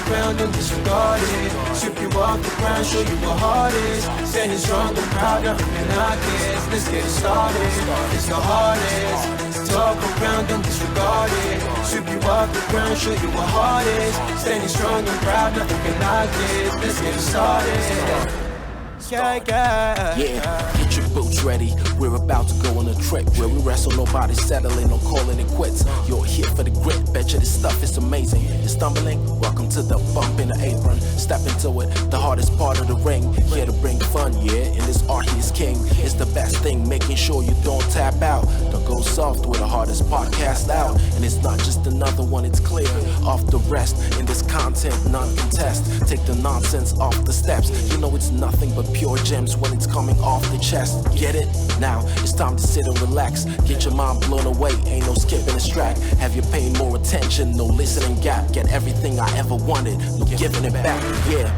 around, don't disregard it. Strip you off the ground, show you what heart is. Standing strong and proud, nothing can knock it. Let's get it started, it's the hardest. Talk around, don't disregard it. Strip you off the ground, show you what heart is. Standing strong and proud, nothing can knock it. Let's get it started. Yeah, get your boots ready. We're about to go on a trip where we wrestle, nobody settling or calling it quits. You're here for the grit, betcha this stuff is amazing. You're stumbling? Welcome to the bump in the apron. Step into it, the hardest part of the ring. Here to bring fun, yeah, in this art he is king. It's the best thing, making sure you don't tap out. Don't go soft with the hardest podcast out. And it's not just another one, it's clear. Off the rest, in this content, none contest. Take the nonsense off the steps. You know it's nothing but pure gems when it's coming off the chest. Get it? Now it's time to sit and relax. Get your mind blown away, ain't no skipping this track. Have you paying more attention, no listening gap. Get everything I ever wanted, no giving it back. Yeah.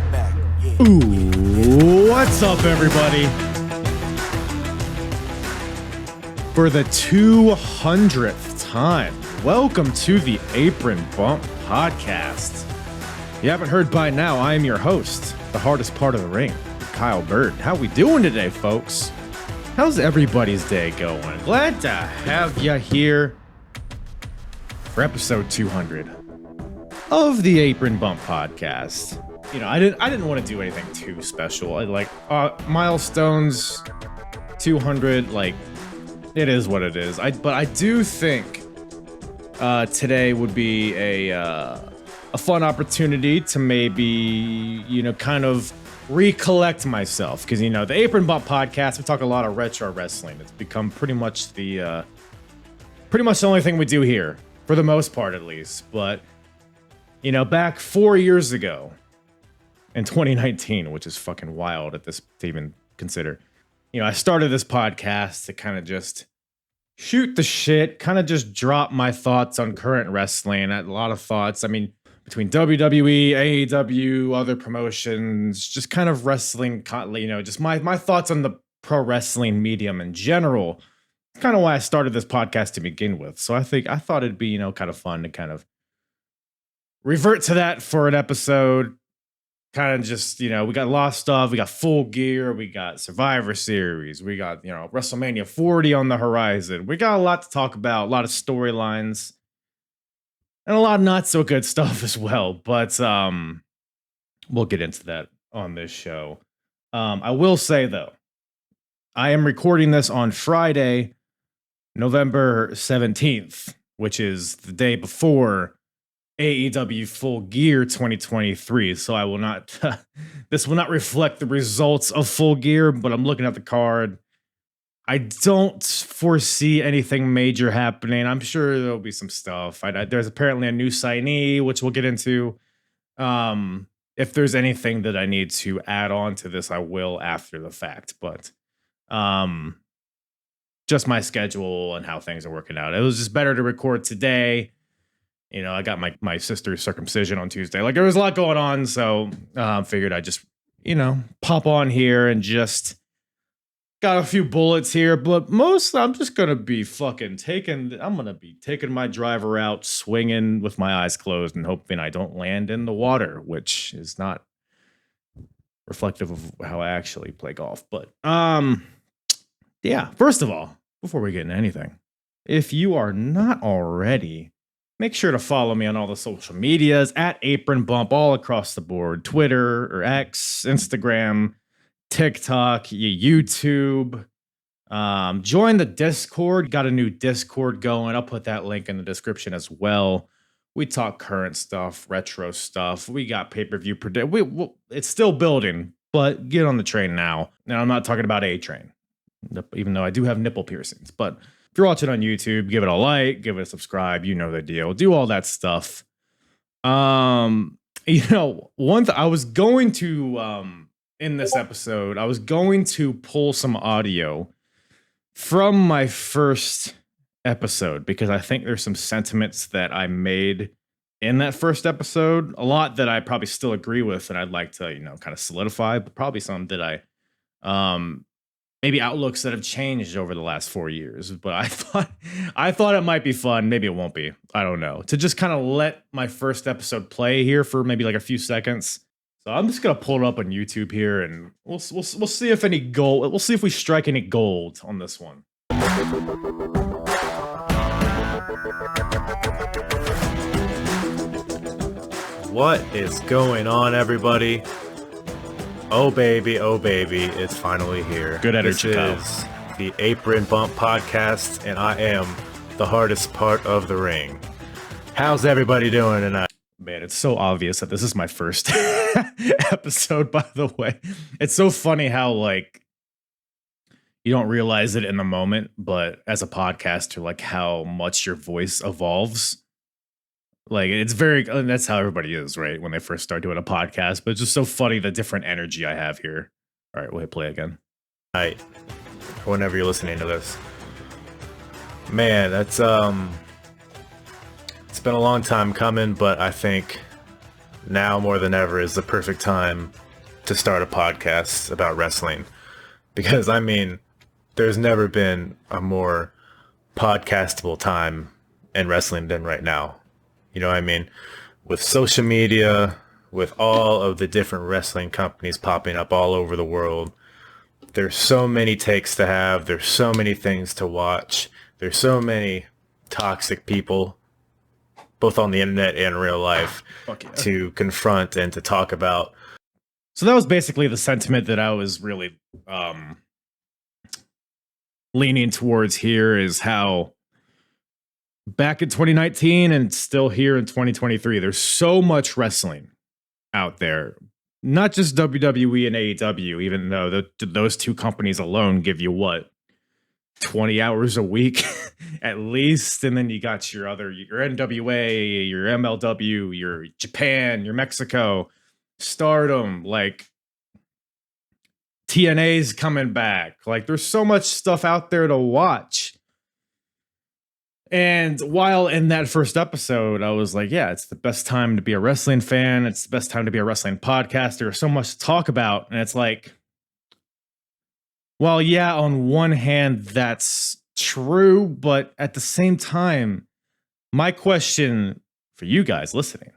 Ooh, what's up, everybody? For the 200th time, welcome to the Apron Bump Podcast. If you haven't heard by now, I am your host, the hardest part of the ring, Kyle Bird. How we doing today, folks? How's everybody's day going? Glad to have you here for episode 200 of the Apron Bump Podcast. You know, I didn't want to do anything too special. I like milestones, 200. Like, it is what it is. But I do think today would be a fun opportunity to maybe, you know, kind of recollect myself, because, you know, the Apron Bump Podcast, we talk a lot of retro wrestling. It's become pretty much the only thing we do here, for the most part at least. But, you know, back 4 years ago in 2019, which is fucking wild at this to even consider, you know, I started this podcast to kind of just shoot the shit, kind of just drop my thoughts on current wrestling. I had a lot of thoughts. I mean, between WWE, AEW, other promotions, just kind of wrestling, you know, just my thoughts on the pro wrestling medium in general. It's kind of why I started this podcast to begin with. So I thought it'd be, you know, kind of fun to kind of revert to that for an episode. Kind of just, you know, we got a lot of stuff. We got Full Gear. We got Survivor Series. We got, you know, WrestleMania 40 on the horizon. We got a lot to talk about, a lot of storylines. And a lot of not so good stuff as well, but we'll get into that on this show. I will say, though, I am recording this on Friday, November 17th, which is the day before AEW Full Gear 2023. So I will not, this will not reflect the results of Full Gear, but I'm looking at the card. I don't foresee anything major happening. I'm sure there'll be some stuff. There's apparently a new signee, which we'll get into. If there's anything that I need to add on to this, I will after the fact. But just my schedule and how things are working out. It was just better to record today. You know, I got my sister's circumcision on Tuesday. Like, there was a lot going on, so figured I'd just, you know, pop on here and just got a few bullets here, but most I'm just gonna be taking my driver out, swinging with my eyes closed and hoping I don't land in the water, which is not reflective of how I actually play golf. But yeah, first of all, before we get into anything, if you are not already, make sure to follow me on all the social medias at Apron Bump all across the board: Twitter or X, Instagram, TikTok, YouTube. Join the Discord. Got a new Discord going. I'll put that link in the description as well. We talk current stuff, retro stuff. We got pay-per-view predict. It's still building, but get on the train now. Now, I'm not talking about A-Train, even though I do have nipple piercings. But if you're watching on YouTube, give it a like, give it a subscribe. You know the deal. Do all that stuff. You know, I was going to in this episode, I was going to pull some audio from my first episode, because I think there's some sentiments that I made in that first episode, a lot that I probably still agree with and I'd like to, you know, kind of solidify, but probably some that I maybe outlooks that have changed over the last 4 years. But I thought it might be fun. Maybe it won't be. I don't know. To just kind of let my first episode play here for maybe like a few seconds. So I'm just gonna pull it up on YouTube here, and we'll see if any gold. We'll see if we strike any gold on this one. What is going on, everybody? Oh baby, it's finally here. Good energy, This is the Apron Bump Podcast, and I am the hardest part of the ring. How's everybody doing tonight? Man, it's so obvious that this is my first episode, by the way. It's so funny how, like, you don't realize it in the moment, but as a podcaster, like, how much your voice evolves. Like, it's very, and that's how everybody is, right? When they first start doing a podcast. But it's just so funny the different energy I have here. All right, we'll hit play again. Night, whenever you're listening to this. Man, that's it's been a long time coming, but I think now more than ever is the perfect time to start a podcast about wrestling. Because, I mean, there's never been a more podcastable time in wrestling than right now. You know what I mean? With social media, with all of the different wrestling companies popping up all over the world, there's so many takes to have. There's so many things to watch. There's so many toxic people, both on the internet and real life, to confront and to talk about. So that was basically the sentiment that I was really leaning towards here, is how back in 2019 and still here in 2023, there's so much wrestling out there. Not just WWE and AEW, even though those two companies alone give you, what, 20 hours a week at least. And then you got your NWA, your MLW, your Japan, your Mexico, Stardom, like TNA's coming back. Like, there's so much stuff out there to watch. And while in that first episode, I was like, yeah, it's the best time to be a wrestling fan. It's the best time to be a wrestling podcaster. There's so much to talk about. And it's like, well, yeah, on one hand, that's true. But at the same time, my question for you guys listening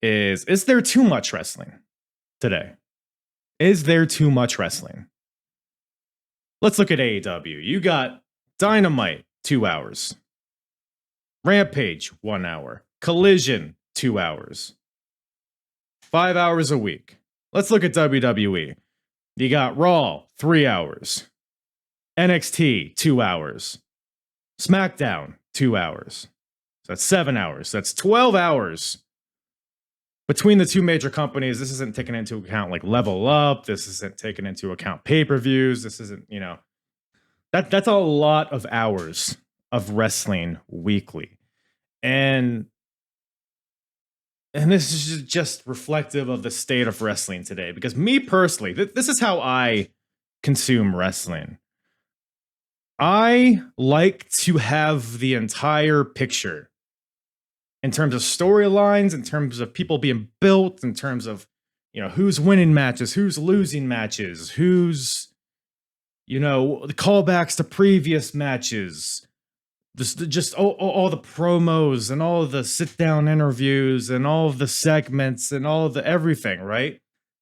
is there too much wrestling today? Is there too much wrestling? Let's look at AEW. You got Dynamite, 2 hours. Rampage, 1 hour. Collision, 2 hours. 5 hours a week. Let's look at WWE. You got Raw, 3 hours. NXT, 2 hours. SmackDown, 2 hours. So that's 7 hours. That's 12 hours. Between the two major companies, this isn't taken into account like Level Up. This isn't taken into account pay-per-views. This isn't, that's a lot of hours of wrestling weekly. And this is just reflective of the state of wrestling today. Because me personally, this is how I consume wrestling. I like to have the entire picture in terms of storylines, in terms of people being built, in terms of, who's winning matches, who's losing matches, who's, the callbacks to previous matches, just all the promos and all the sit-down interviews and all of the segments and all of the everything, right?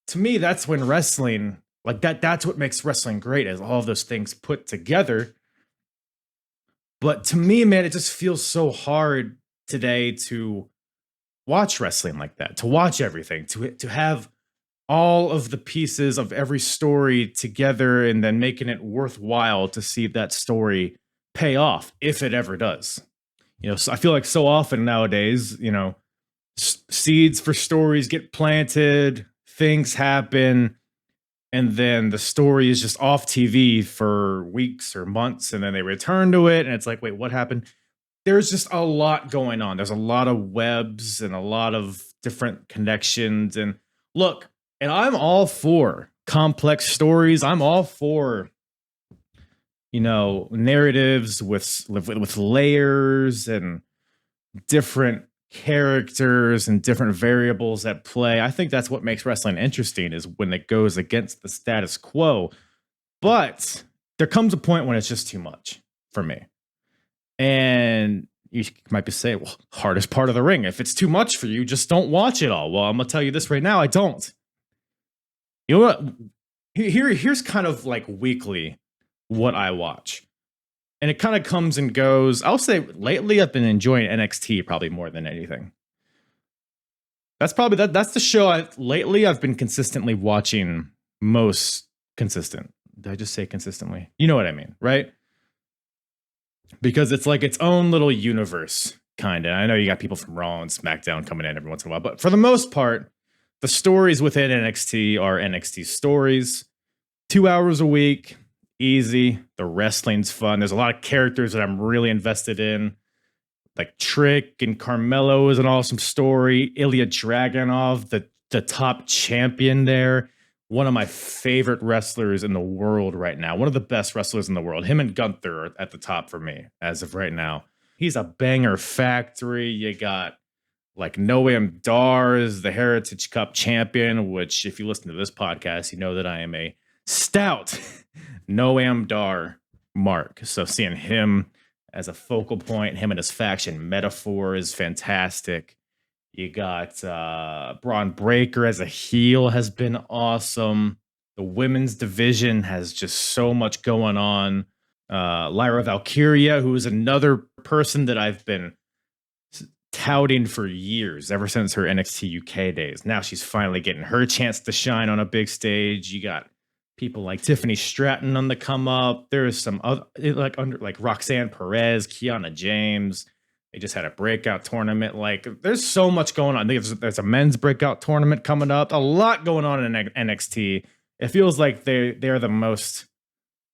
To me, that's when wrestling, like that's what makes wrestling great, is all of those things put together. But to me, man, it just feels so hard today to watch wrestling like that, to watch everything, to have all of the pieces of every story together and then making it worthwhile to see that story pay off, if it ever does. So I feel like so often nowadays, seeds for stories get planted, things happen, and then the story is just off TV for weeks or months, and then they return to it, and it's like, wait, what happened? There's just a lot going on. There's a lot of webs and a lot of different connections. And look, and I'm all for complex stories. I'm all for, narratives with layers and different characters and different variables at play. I think that's what makes wrestling interesting, is when it goes against the status quo. But there comes a point when it's just too much for me. And you might be saying, well, hardest part of the ring. If it's too much for you, just don't watch it all. Well, I'm going to tell you this right now. I don't. You know what? Here's kind of like weekly what I watch. And it kind of comes and goes. I'll say lately I've been enjoying NXT probably more than anything. That's probably that's the show lately I've been consistently watching most consistent. Did I just say consistently? You know what I mean, right? Because it's like its own little universe, kind of. I know you got people from Raw and SmackDown coming in every once in a while, but for the most part, the stories within NXT are NXT stories. 2 hours a week, easy. The wrestling's fun. There's a lot of characters that I'm really invested in. Like Trick and Carmelo is an awesome story. Ilya Dragunov, the top champion there. One of my favorite wrestlers in the world right now. One of the best wrestlers in the world. Him and Gunther are at the top for me as of right now. He's a banger factory. You got like Noam Dar is the Heritage Cup champion, which if you listen to this podcast, you know that I am a stout Noam Dar mark. So seeing him as a focal point, him and his faction Metaphor is fantastic. You got Braun Breaker as a heel has been awesome. The women's division has just so much going on. Lyra Valkyria, who is another person that I've been touting for years, ever since her NXT UK days. Now she's finally getting her chance to shine on a big stage. You got people like Tiffany Stratton on the come up. There's some other like Roxanne Perez, Kiana James. They just had a breakout tournament. Like, there's so much going on. There's a men's breakout tournament coming up. A lot going on in NXT. It feels like they're the most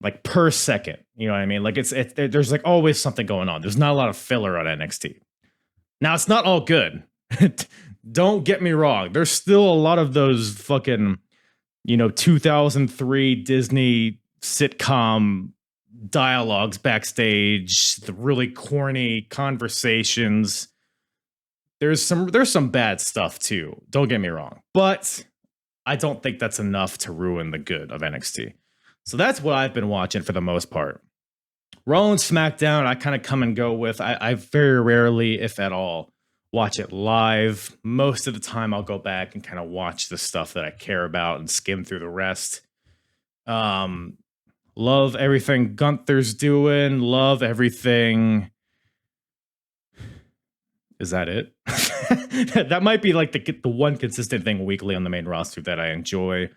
like per second. You know what I mean? Like there's like always something going on. There's not a lot of filler on NXT. Now it's not all good. Don't get me wrong. There's still a lot of those fucking 2003 Disney sitcom dialogues backstage, the really corny conversations. There's some bad stuff too. Don't get me wrong, but I don't think that's enough to ruin the good of NXT. So that's what I've been watching for the most part. Raw and SmackDown, I kind of come and go with. I very rarely, if at all, watch it live. Most of the time, I'll go back and kind of watch the stuff that I care about and skim through the rest. Love everything Gunther's doing. Love everything. Is that it? That might be like the one consistent thing weekly on the main roster that I enjoy.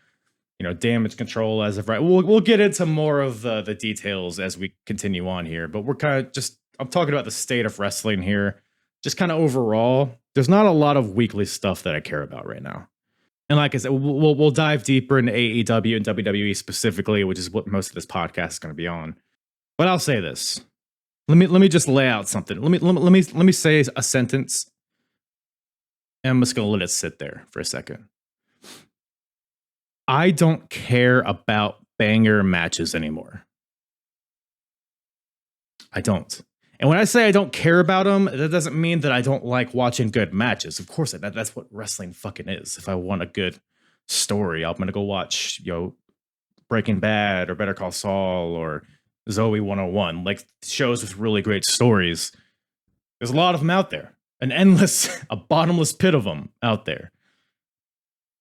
Damage control as of right. We'll get into more of the details as we continue on here. But we're kind of I'm talking about the state of wrestling here. Just kind of overall, there's not a lot of weekly stuff that I care about right now. And like I said, we'll dive deeper into AEW and WWE specifically, which is what most of this podcast is going to be on. But I'll say this. Let me just lay out something. Let me say a sentence. And I'm just going to let it sit there for a second. I don't care about banger matches anymore. I don't. And when I say I don't care about them, that doesn't mean that I don't like watching good matches. Of course, that's what wrestling fucking is. If I want a good story, I'm going to go watch, Breaking Bad or Better Call Saul or Zoe 101, like shows with really great stories. There's a lot of them out there. A bottomless pit of them out there.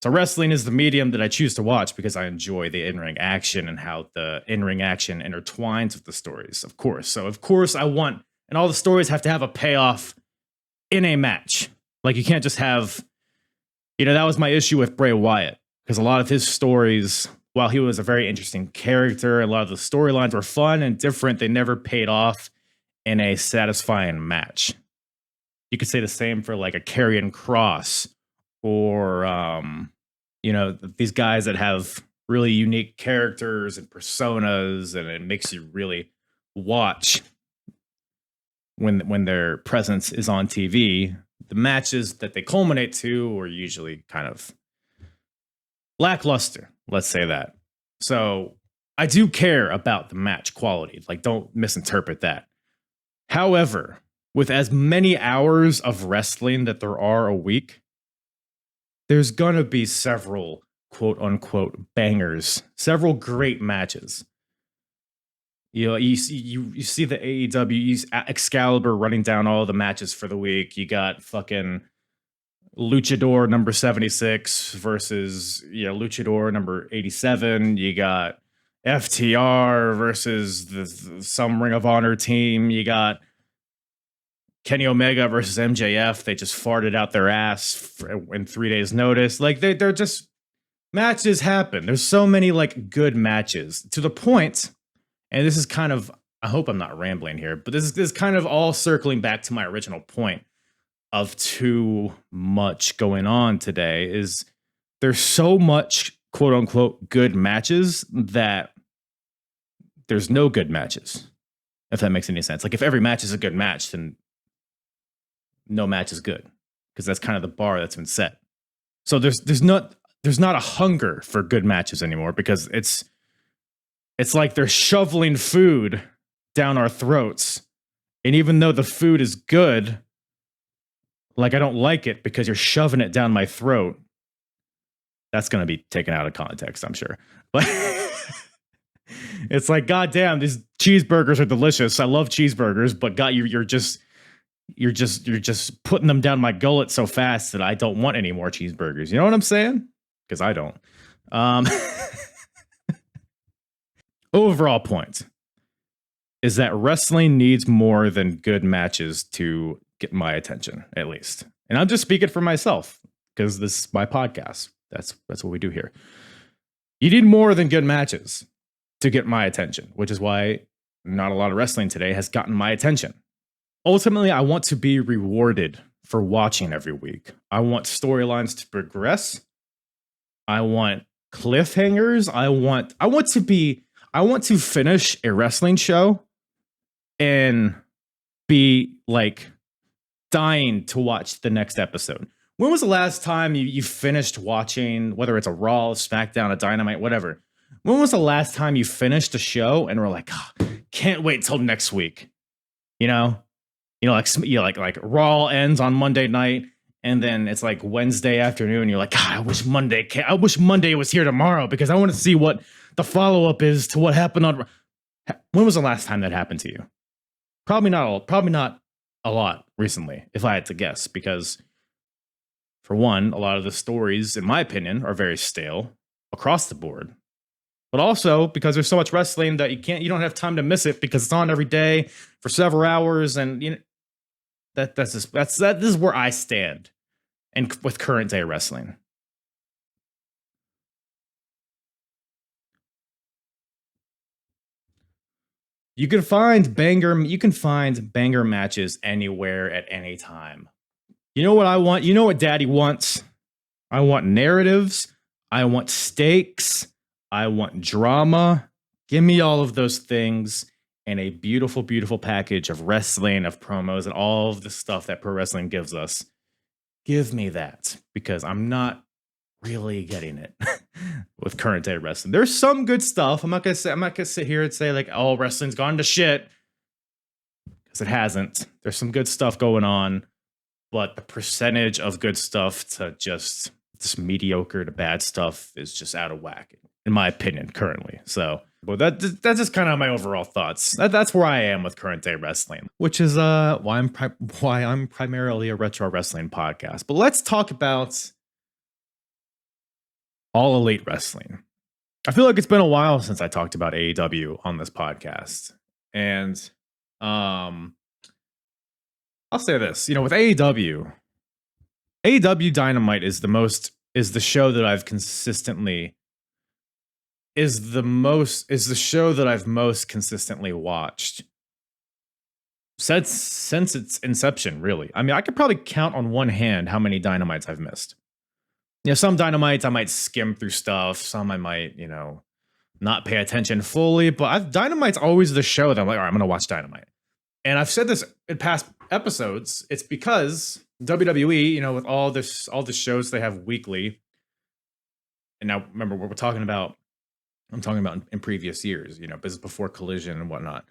So wrestling is the medium that I choose to watch because I enjoy the in-ring action and how the in-ring action intertwines with the stories, of course. So, of course, and all the stories have to have a payoff in a match. Like, you can't just have, that was my issue with Bray Wyatt, because a lot of his stories, while he was a very interesting character, a lot of the storylines were fun and different, they never paid off in a satisfying match. You could say the same for like a Karrion Kross or, these guys that have really unique characters and personas, and it makes you really watch when their presence is on TV. The matches that they culminate to are usually kind of lackluster, let's say that. So I do care about the match quality. Like, don't misinterpret that. However, with as many hours of wrestling that there are a week, there's going to be several quote unquote bangers, several great matches. You know, you see the AEW, you see Excalibur running down all the matches for the week. You got fucking Luchador number 76 versus Luchador number 87. You got FTR versus some Ring of Honor team. You got Kenny Omega versus MJF. They just farted out their ass in 3 days notice. Like they're just matches happen. There's so many like good matches to the point, and this is kind of, I hope I'm not rambling here, but this is kind of all circling back to my original point of too much going on today. Is there's so much quote unquote good matches that there's no good matches, if that makes any sense. Like if every match is a good match, then no match is good, because that's kind of the bar that's been set. So there's not a hunger for good matches anymore, because it's like they're shoveling food down our throats, and even though the food is good, like I don't like it because you're shoving it down my throat. That's going to be taken out of context, I'm sure. But it's like, goddamn, these cheeseburgers are delicious. I love cheeseburgers, but God, you're just putting them down my gullet so fast that I don't want any more cheeseburgers. You know what I'm saying? Because I don't. Overall point is that wrestling needs more than good matches to get my attention, at least. And I'm just speaking for myself, because this is my podcast. That's what we do here. You need more than good matches to get my attention, which is why not a lot of wrestling today has gotten my attention. Ultimately, I want to be rewarded for watching every week. I want storylines to progress. I want cliffhangers. I want to finish a wrestling show and be like dying to watch the next episode. When was the last time you finished watching, whether it's a Raw, SmackDown, a Dynamite, whatever? When was the last time you finished a show and were like, oh, can't wait till next week? Like Raw ends on Monday night, and then it's like Wednesday afternoon. You're like, God, I wish Monday was here tomorrow, because I want to see what the follow up is to what happened on. When was the last time that happened to you? Probably not a lot recently, if I had to guess, because for one, a lot of the stories, in my opinion, are very stale across the board. But also because there's so much wrestling that you don't have time to miss it, because it's on every day for several hours, and this is where I stand, and with current day wrestling. You can find banger matches anywhere at any time. You know what I want? You know what Daddy wants? I want narratives. I want stakes. I want drama. Give me all of those things and a beautiful, beautiful package of wrestling, of promos, and all of the stuff that pro wrestling gives us. Give me that, because I'm not really getting it with current day wrestling. There's some good stuff. I'm not gonna sit here and say like, oh, wrestling's gone to shit, because it hasn't. There's some good stuff going on, but the percentage of good stuff to just mediocre to bad stuff is just out of whack, in my opinion, currently. So, but that's just kind of my overall thoughts. That's where I am with current day wrestling, which is why I'm primarily a retro wrestling podcast. But let's talk about All Elite Wrestling. I feel like it's been a while since I talked about AEW on this podcast, and I'll say this: with AEW Dynamite is the show that I've consistently is the show that I've most consistently watched since its inception, really. I mean, I could probably count on one hand how many Dynamites I've missed. Some Dynamites I might skim through stuff, some I might, not pay attention fully, but Dynamite's always the show that I'm like, all right, I'm gonna watch Dynamite. And I've said this in past episodes, it's because WWE, with all the shows they have weekly, and now remember what I'm talking about in previous years, business before Collision and whatnot.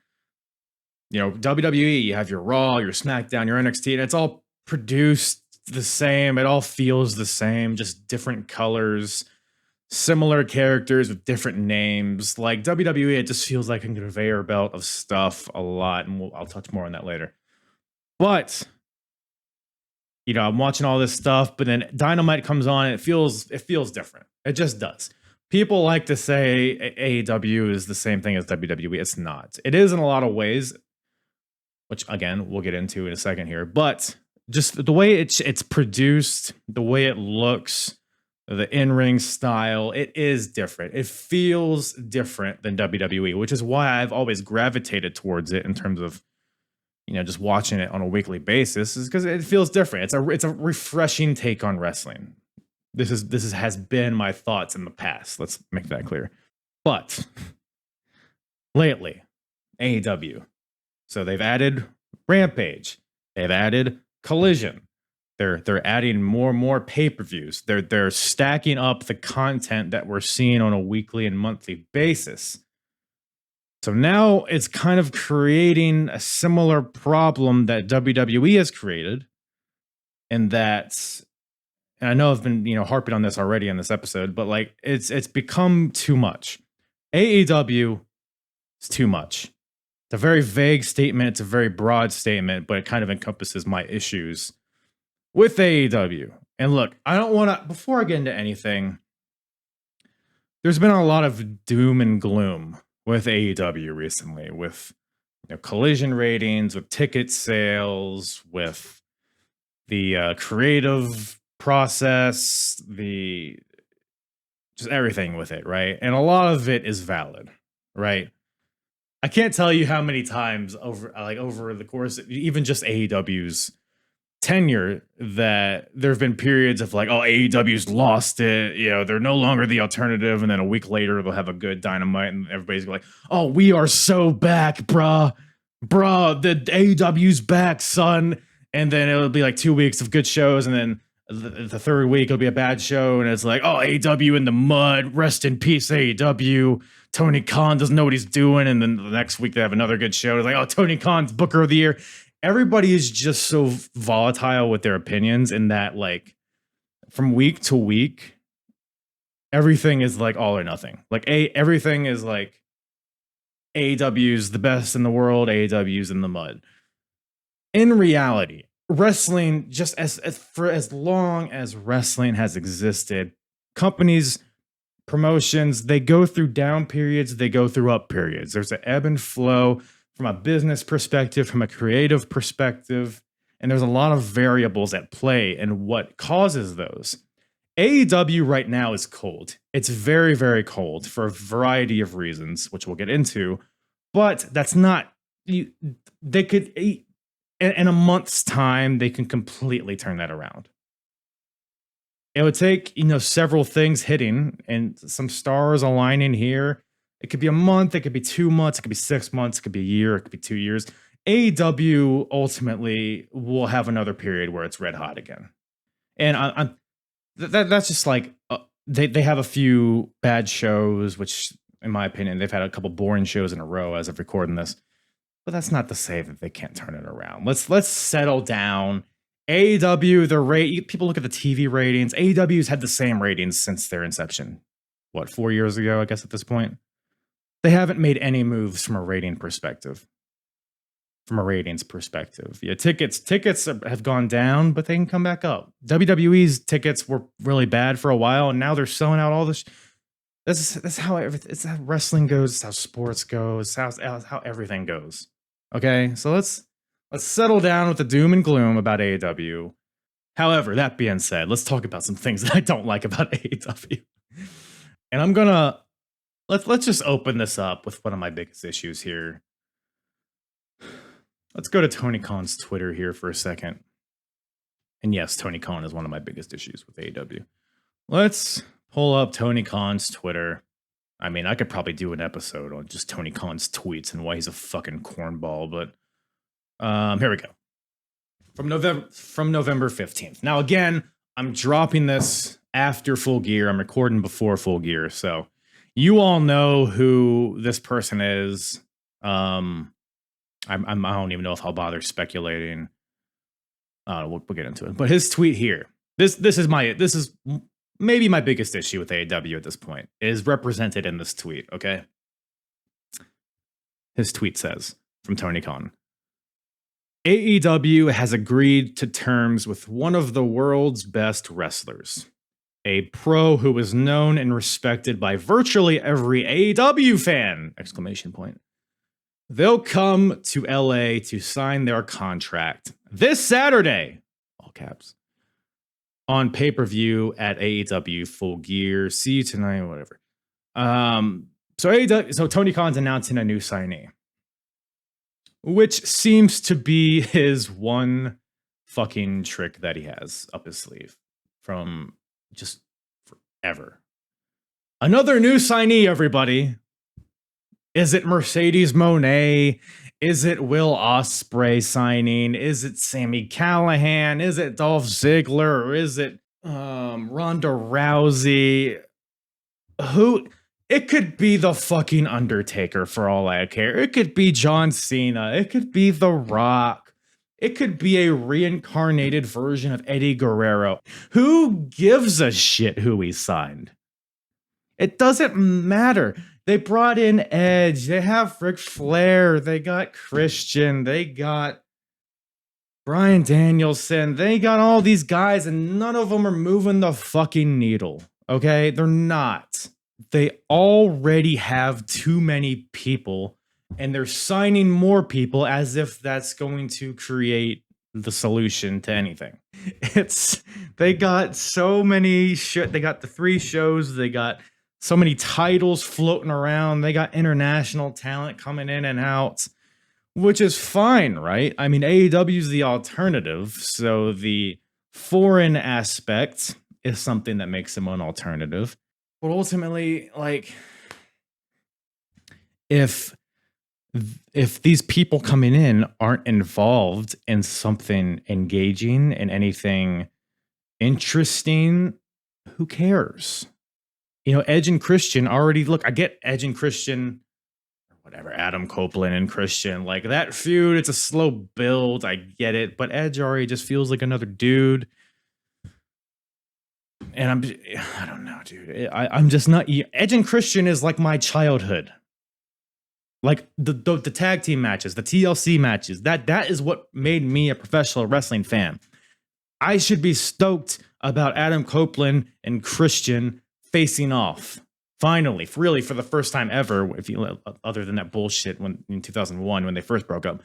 WWE, you have your Raw, your SmackDown, your NXT, and it's all produced the same. It all feels the same, just different colors, similar characters with different names. Like WWE, it just feels like a conveyor belt of stuff a lot, and I'll touch more on that later. But I'm watching all this stuff, but then Dynamite comes on, and it feels different. It just does. People like to say AEW is the same thing as WWE. It's not. It is in a lot of ways, which again we'll get into in a second here. But just the way it's produced, the way it looks, the in-ring style, it is different. It feels different than WWE, which is why I've always gravitated towards it in terms of just watching it on a weekly basis, is because it feels different. It's a refreshing take on wrestling. This has been my thoughts in the past. Let's make that clear. But lately, AEW. So they've added Rampage. They've added Collision. They're adding more and more pay-per-views. They're stacking up the content that we're seeing on a weekly and monthly basis. So now it's kind of creating a similar problem that WWE has created, and I know I've been harping on this already in this episode, but like it's become too much. AEW is too much. It's a very vague statement. It's a very broad statement, but it kind of encompasses my issues with AEW. And look, I don't want to, before I get into anything, there's been a lot of doom and gloom with AEW recently, with Collision ratings, with ticket sales, with the creative process, just everything with it, right? And a lot of it is valid, right? I can't tell you how many times over the course of even just AEW's tenure that there have been periods of like, oh, AEW's lost it, they're no longer the alternative, and then a week later they'll have a good Dynamite and everybody's like, oh, we are so back, bruh, the AEW's back, son. And then it'll be like 2 weeks of good shows, and then the third week it'll be a bad show, and it's like, oh, AEW in the mud, rest in peace AEW, Tony Khan doesn't know what he's doing. And then the next week they have another good show, it's like, oh, Tony Khan's Booker of the Year. Everybody is just so volatile with their opinions, in that like from week to week, everything is like all or nothing. Like everything is like AEW's the best in the world, AEW's in the mud. In reality, wrestling, just for as long as wrestling has existed, companies, promotions, they go through down periods, they go through up periods. There's an ebb and flow from a business perspective, from a creative perspective, and there's a lot of variables at play and what causes those. AEW right now is cold. It's very, very cold for a variety of reasons, which we'll get into, but that's not, they could, in a month's time, they can completely turn that around. It would take, several things hitting and some stars aligning here. It could be a month, it could be 2 months, it could be 6 months, it could be a year, it could be 2 years. AEW ultimately will have another period where it's red hot again. And that's just like, they have a few bad shows, which in my opinion, they've had a couple boring shows in a row as of recording this. But that's not to say that they can't turn it around. Let's settle down. AEW, people look at the TV ratings. AEW's had the same ratings since their inception. What, 4 years ago, I guess at this point? They haven't made any moves from a rating perspective. From a ratings perspective. Yeah, tickets have gone down, but they can come back up. WWE's tickets were really bad for a while, and now they're selling out all this. That's how it's how wrestling goes. It's how sports goes. It's how everything goes. Okay, so let's settle down with the doom and gloom about AEW. However, that being said, let's talk about some things that I don't like about AEW. And I'm gonna let's just open this up with one of my biggest issues here. Let's go to Tony Khan's Twitter here for a second. And yes, Tony Khan is one of my biggest issues with AEW. Let's pull up Tony Khan's Twitter. I mean, I could probably do an episode on just Tony Khan's tweets and why he's a fucking cornball, but here we go. From November 15th. Now, again, I'm dropping this after Full Gear. I'm recording before Full Gear, so you all know who this person is. I don't even know if I'll bother speculating. We'll get into it. But his tweet here. This is maybe my biggest issue with AEW at this point is represented in this tweet, okay? His tweet says, from Tony Khan, AEW has agreed to terms with one of the world's best wrestlers, a pro who is known and respected by virtually every AEW fan! Exclamation point. They'll come to LA to sign their contract this Saturday, all caps, on pay-per-view at AEW Full Gear. See you tonight, whatever. So Tony Khan's announcing a new signee, which seems to be his one fucking trick that he has up his sleeve from just forever. Another new signee, everybody. Is it Mercedes Moné? Is it Will Ospreay signing? Is it Sami Callihan? Is it Dolph Ziggler? Or is it Ronda Rousey? Who? It could be the fucking Undertaker for all I care. It could be John Cena. It could be The Rock. It could be a reincarnated version of Eddie Guerrero. Who gives a shit who he signed? It doesn't matter. They brought in Edge. They have Ric Flair. They got Christian. They got Bryan Danielson. They got all these guys, and none of them are moving the fucking needle. Okay? They're not. They already have too many people, and they're signing more people as if that's going to create the solution to anything. They got so many shit. They got the 3 shows. They got so many titles floating around. They got international talent coming in and out, which is fine, right? I mean, AEW is the alternative, so the foreign aspect is something that makes them an alternative. But ultimately, like, if these people coming in aren't involved in something engaging and anything interesting, who cares? You know, Edge and Christian already, look, I get Edge and Christian, or whatever, Adam Copeland and Christian, like that feud, it's a slow build, I get it, but Edge already just feels like another dude. And I don't know, dude. I'm just not, Edge and Christian is like my childhood. Like the tag team matches, the TLC matches, that is what made me a professional wrestling fan. I should be stoked about Adam Copeland and Christian facing off. Finally, really, for the first time ever, if you other than that bullshit in 2001 when they first broke up.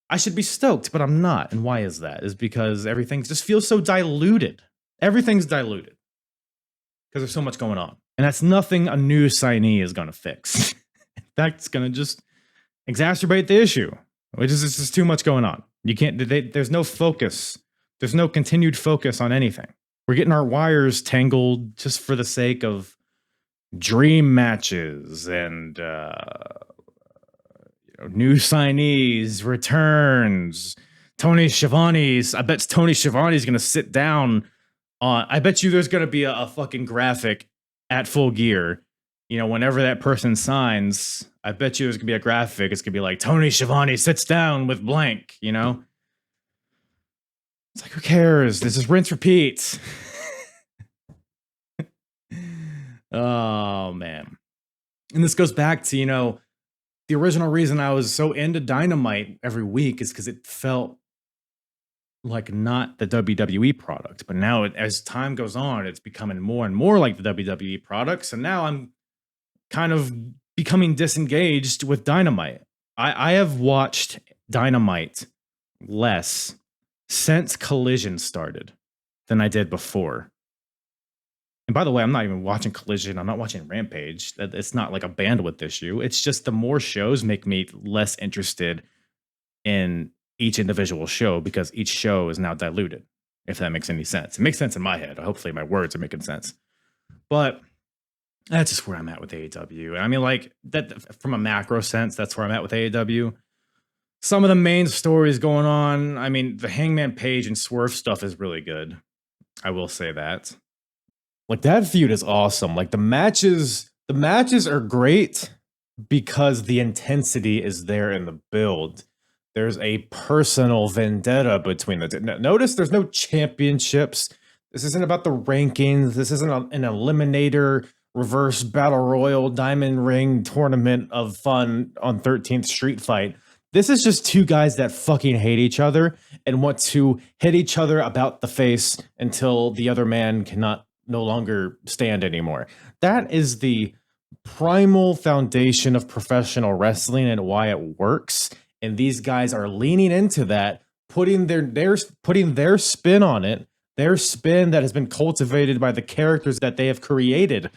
I should be stoked, but I'm not. And why is that? Is because everything just feels so diluted. Everything's diluted. Because there's so much going on. And that's nothing a new signee is going to fix. In fact, it's going to just exacerbate the issue, which is just too much going on. You can't, there's no focus. There's no continued focus on anything. We're getting our wires tangled just for the sake of dream matches and new signees, returns. Tony Schiavone's. I bet Tony Schiavone's going to sit down on. I bet you there's going to be a fucking graphic at Full Gear. You know, whenever that person signs, I bet you there's going to be a graphic. It's going to be like Tony Schiavone sits down with blank. You know. It's like, who cares? This is rinse repeat. Oh, man. And this goes back to, the original reason I was so into Dynamite every week is because it felt like not the WWE product. But now, as time goes on, it's becoming more and more like the WWE products. And now I'm kind of becoming disengaged with Dynamite. I have watched Dynamite less since Collision started than I did before. And by the way, I'm not even watching Collision. I'm not watching Rampage. It's not like a bandwidth issue. It's just the more shows make me less interested in each individual show because each show is now diluted, if that makes any sense. It makes sense in my head. Hopefully my words are making sense. But that's just where I'm at with AEW. I mean, like, that from a macro sense, that's where I'm at with AEW. Some of the main stories going on, I mean, the Hangman Page and Swerve stuff is really good. I will say that. Like, that feud is awesome. Like, the matches are great because the intensity is there in the build. There's a personal vendetta between the two. Notice there's no championships. This isn't about the rankings. This isn't an eliminator reverse battle royal diamond ring tournament of fun on 13th Street Fight. This is just two guys that fucking hate each other and want to hit each other about the face until the other man cannot no longer stand anymore. That is the primal foundation of professional wrestling and why it works. And these guys are leaning into that, putting their spin on it, their spin that has been cultivated by the characters that they have created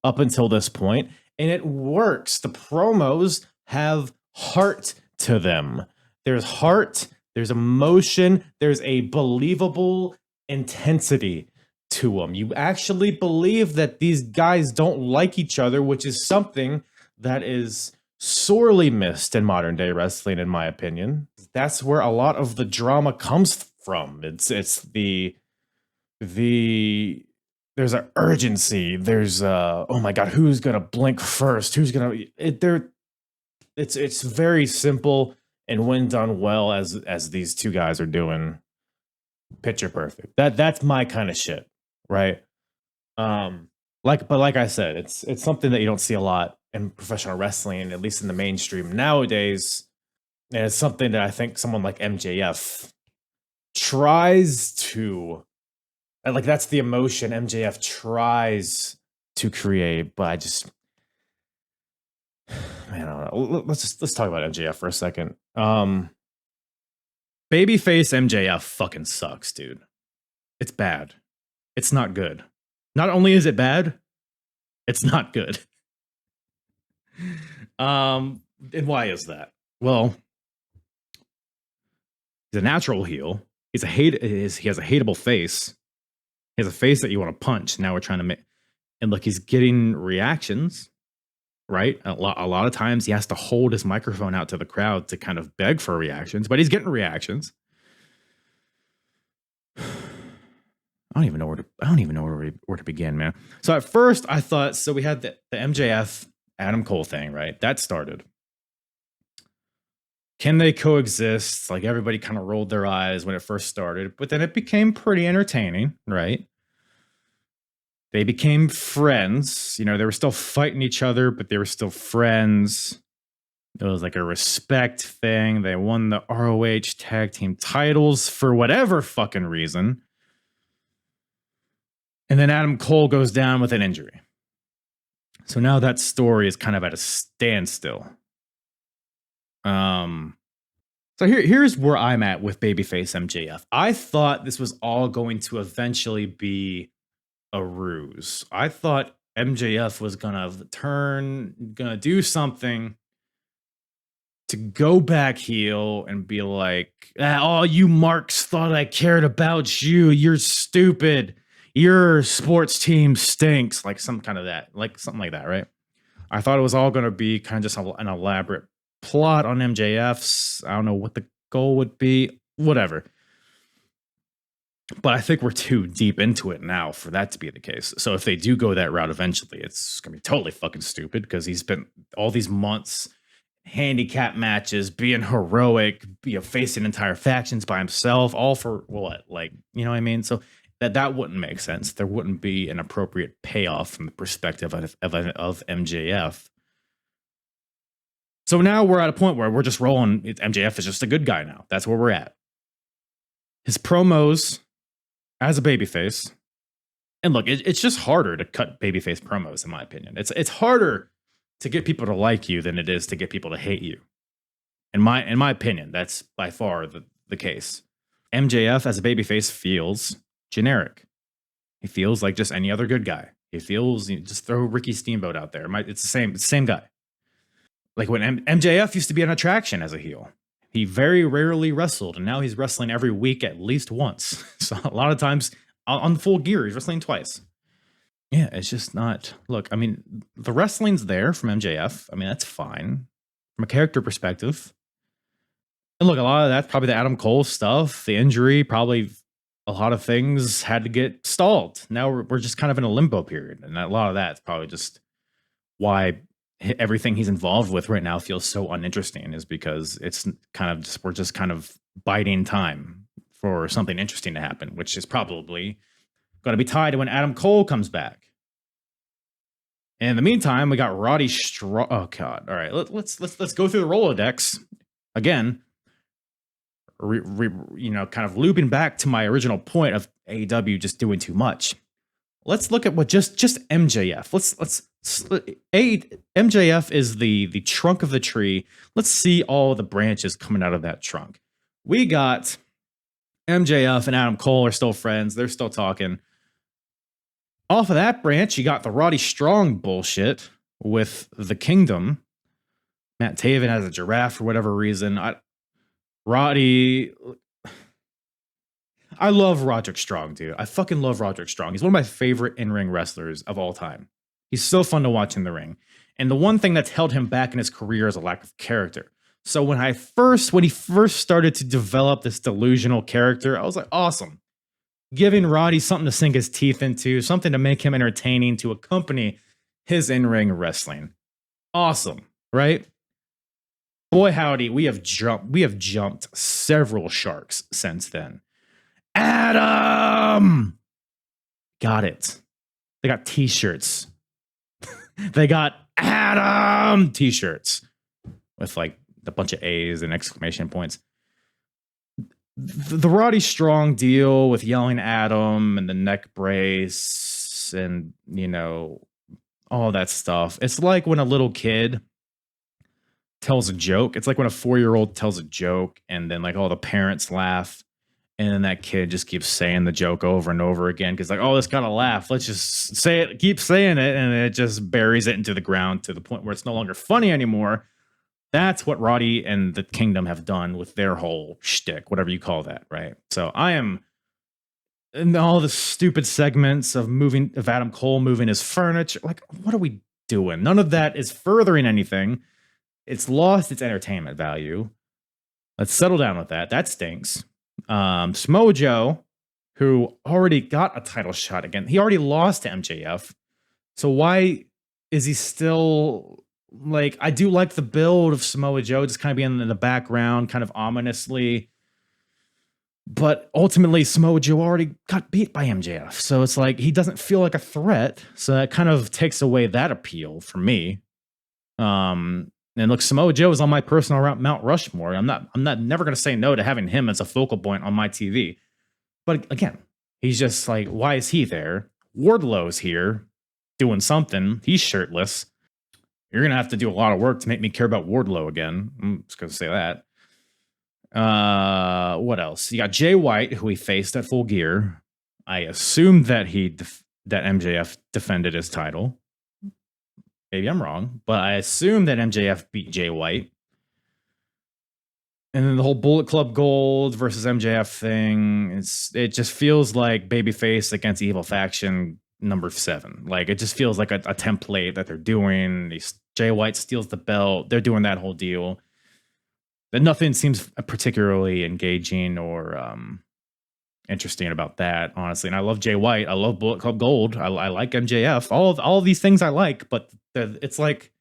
up until this point, and it works. The promos have heart to them. There's heart, there's emotion, there's a believable intensity to them. You actually believe that these guys don't like each other, which is something that is sorely missed in modern day wrestling, in my opinion. That's where a lot of the drama comes from. It's the there's an urgency. There's oh my god, who's gonna blink first? Who's gonna it's very simple, and when done well, as these two guys are doing, picture perfect. That's my kind of shit, right? Like I said, it's something that you don't see a lot in professional wrestling, at least in the mainstream nowadays. And it's something that I think someone like MJF tries to, like, that's the emotion MJF tries to create, but I just, man, I don't know. Let's talk about MJF for a second. Babyface MJF fucking sucks, dude. It's bad. It's not good. Not only is it bad, it's not good. And why is that? Well, he's a natural heel. He has a hateable face. He has a face that you want to punch. Now we're trying to make, and look, he's getting reactions, right? A lot of times he has to hold his microphone out to the crowd to kind of beg for reactions, but he's getting reactions. I don't even know where to begin, man. So at first I thought, so we had the MJF Adam Cole thing, right? That started. Can they coexist? Like, everybody kind of rolled their eyes when it first started, but then it became pretty entertaining, right? They became friends. You know, they were still fighting each other, but they were still friends. It was like a respect thing. They won the ROH tag team titles for whatever fucking reason. And then Adam Cole goes down with an injury. So now that story is kind of at a standstill. So here's where I'm at with babyface MJF. I thought this was all going to eventually be a ruse. I thought MJF was gonna do something to go back heel and be like, all you marks thought I cared about you. You're stupid. Your sports team stinks. Like something like that, right? I thought it was all going to be kind of just an elaborate plot on MJF's. I don't know what the goal would be, whatever. But I think we're too deep into it now for that to be the case. So if they do go that route eventually, it's going to be totally fucking stupid, because he's spent all these months handicap matches, being heroic, facing entire factions by himself, all for what? Like, you know what I mean? So that wouldn't make sense. There wouldn't be an appropriate payoff from the perspective of MJF. So now we're at a point where we're just rolling. MJF is just a good guy now. That's where we're at. His promos as a babyface, and look, it's just harder to cut babyface promos, in my opinion. It's harder to get people to like you than it is to get people to hate you. In my opinion, that's by far the case. MJF as a babyface feels generic. He feels like just any other good guy. He feels, just throw Ricky Steamboat out there. It's the same guy. Like when MJF used to be an attraction as a heel. He very rarely wrestled, and now he's wrestling every week at least once. So a lot of times on full gear, he's wrestling twice. Yeah, it's just not. Look, I mean, the wrestling's there from MJF. I mean, that's fine from a character perspective. And look, a lot of that's probably the Adam Cole stuff, the injury, probably a lot of things had to get stalled. Now we're just kind of in a limbo period, and a lot of that's probably just why everything he's involved with right now feels so uninteresting, is because it's kind of just, we're just kind of biding time for something interesting to happen, which is probably going to be tied to when Adam Cole comes back. In the meantime, we got Roddy Strong. Oh God! All right, let's go through the Rolodex again. Kind of looping back to my original point of AEW just doing too much. Let's look at what just MJF. MJF is the trunk of the tree. Let's see all the branches coming out of that trunk. We got MJF and Adam Cole are still friends. They're still talking. Off of that branch, you got the Roddy Strong bullshit with the Kingdom. Matt Taven has a giraffe for whatever reason. I love Roderick Strong, dude. I fucking love Roderick Strong. He's one of my favorite in-ring wrestlers of all time. He's so fun to watch in the ring. And the one thing that's held him back in his career is a lack of character. So when he first started to develop this delusional character, I was like, awesome. Giving Roddy something to sink his teeth into, something to make him entertaining to accompany his in-ring wrestling. Awesome, right? Boy, howdy, we have jumped several sharks since then. Adam! Got it. They got t-shirts. They got Adam t-shirts with like a bunch of A's and exclamation points. The Roddy Strong deal with yelling Adam and the neck brace and, all that stuff. It's like when a little kid tells a joke. It's like when a 4-year-old tells a joke and then like all the parents laugh and then that kid just keeps saying the joke over and over again because like, oh, this got to laugh. Let's just say it, keep saying it, and it just buries it into the ground to the point where it's no longer funny anymore. That's what Roddy and the Kingdom have done with their whole shtick, whatever you call that, right? So I am in all the stupid segments of Adam Cole moving his furniture. Like, what are we doing? None of that is furthering anything. It's lost its entertainment value. Let's settle down with that. That stinks. Samoa Joe, who already got a title shot again, he already lost to MJF. So why is he still like? I do like the build of Samoa Joe just kind of being in the background, kind of ominously. But ultimately, Samoa Joe already got beat by MJF. So it's like he doesn't feel like a threat. So that kind of takes away that appeal for me. And look, Samoa Joe is on my personal Mount Rushmore. I'm never going to say no to having him as a focal point on my TV. But again, he's just like, why is he there? Wardlow's here doing something. He's shirtless. You're going to have to do a lot of work to make me care about Wardlow again. I'm just going to say that. What else? You got Jay White, who he faced at Full Gear. I assumed that that MJF defended his title. Maybe I'm wrong, but I assume that MJF beat Jay White. And then the whole Bullet Club Gold versus MJF thing, it just feels like babyface against evil faction number 7. Like, it just feels like a template that they're doing. Jay White steals the belt. They're doing that whole deal. But nothing seems particularly engaging or interesting about that, honestly. And I love Jay White. I love Bullet Club Gold. I like MJF. All of these things I like, but it's like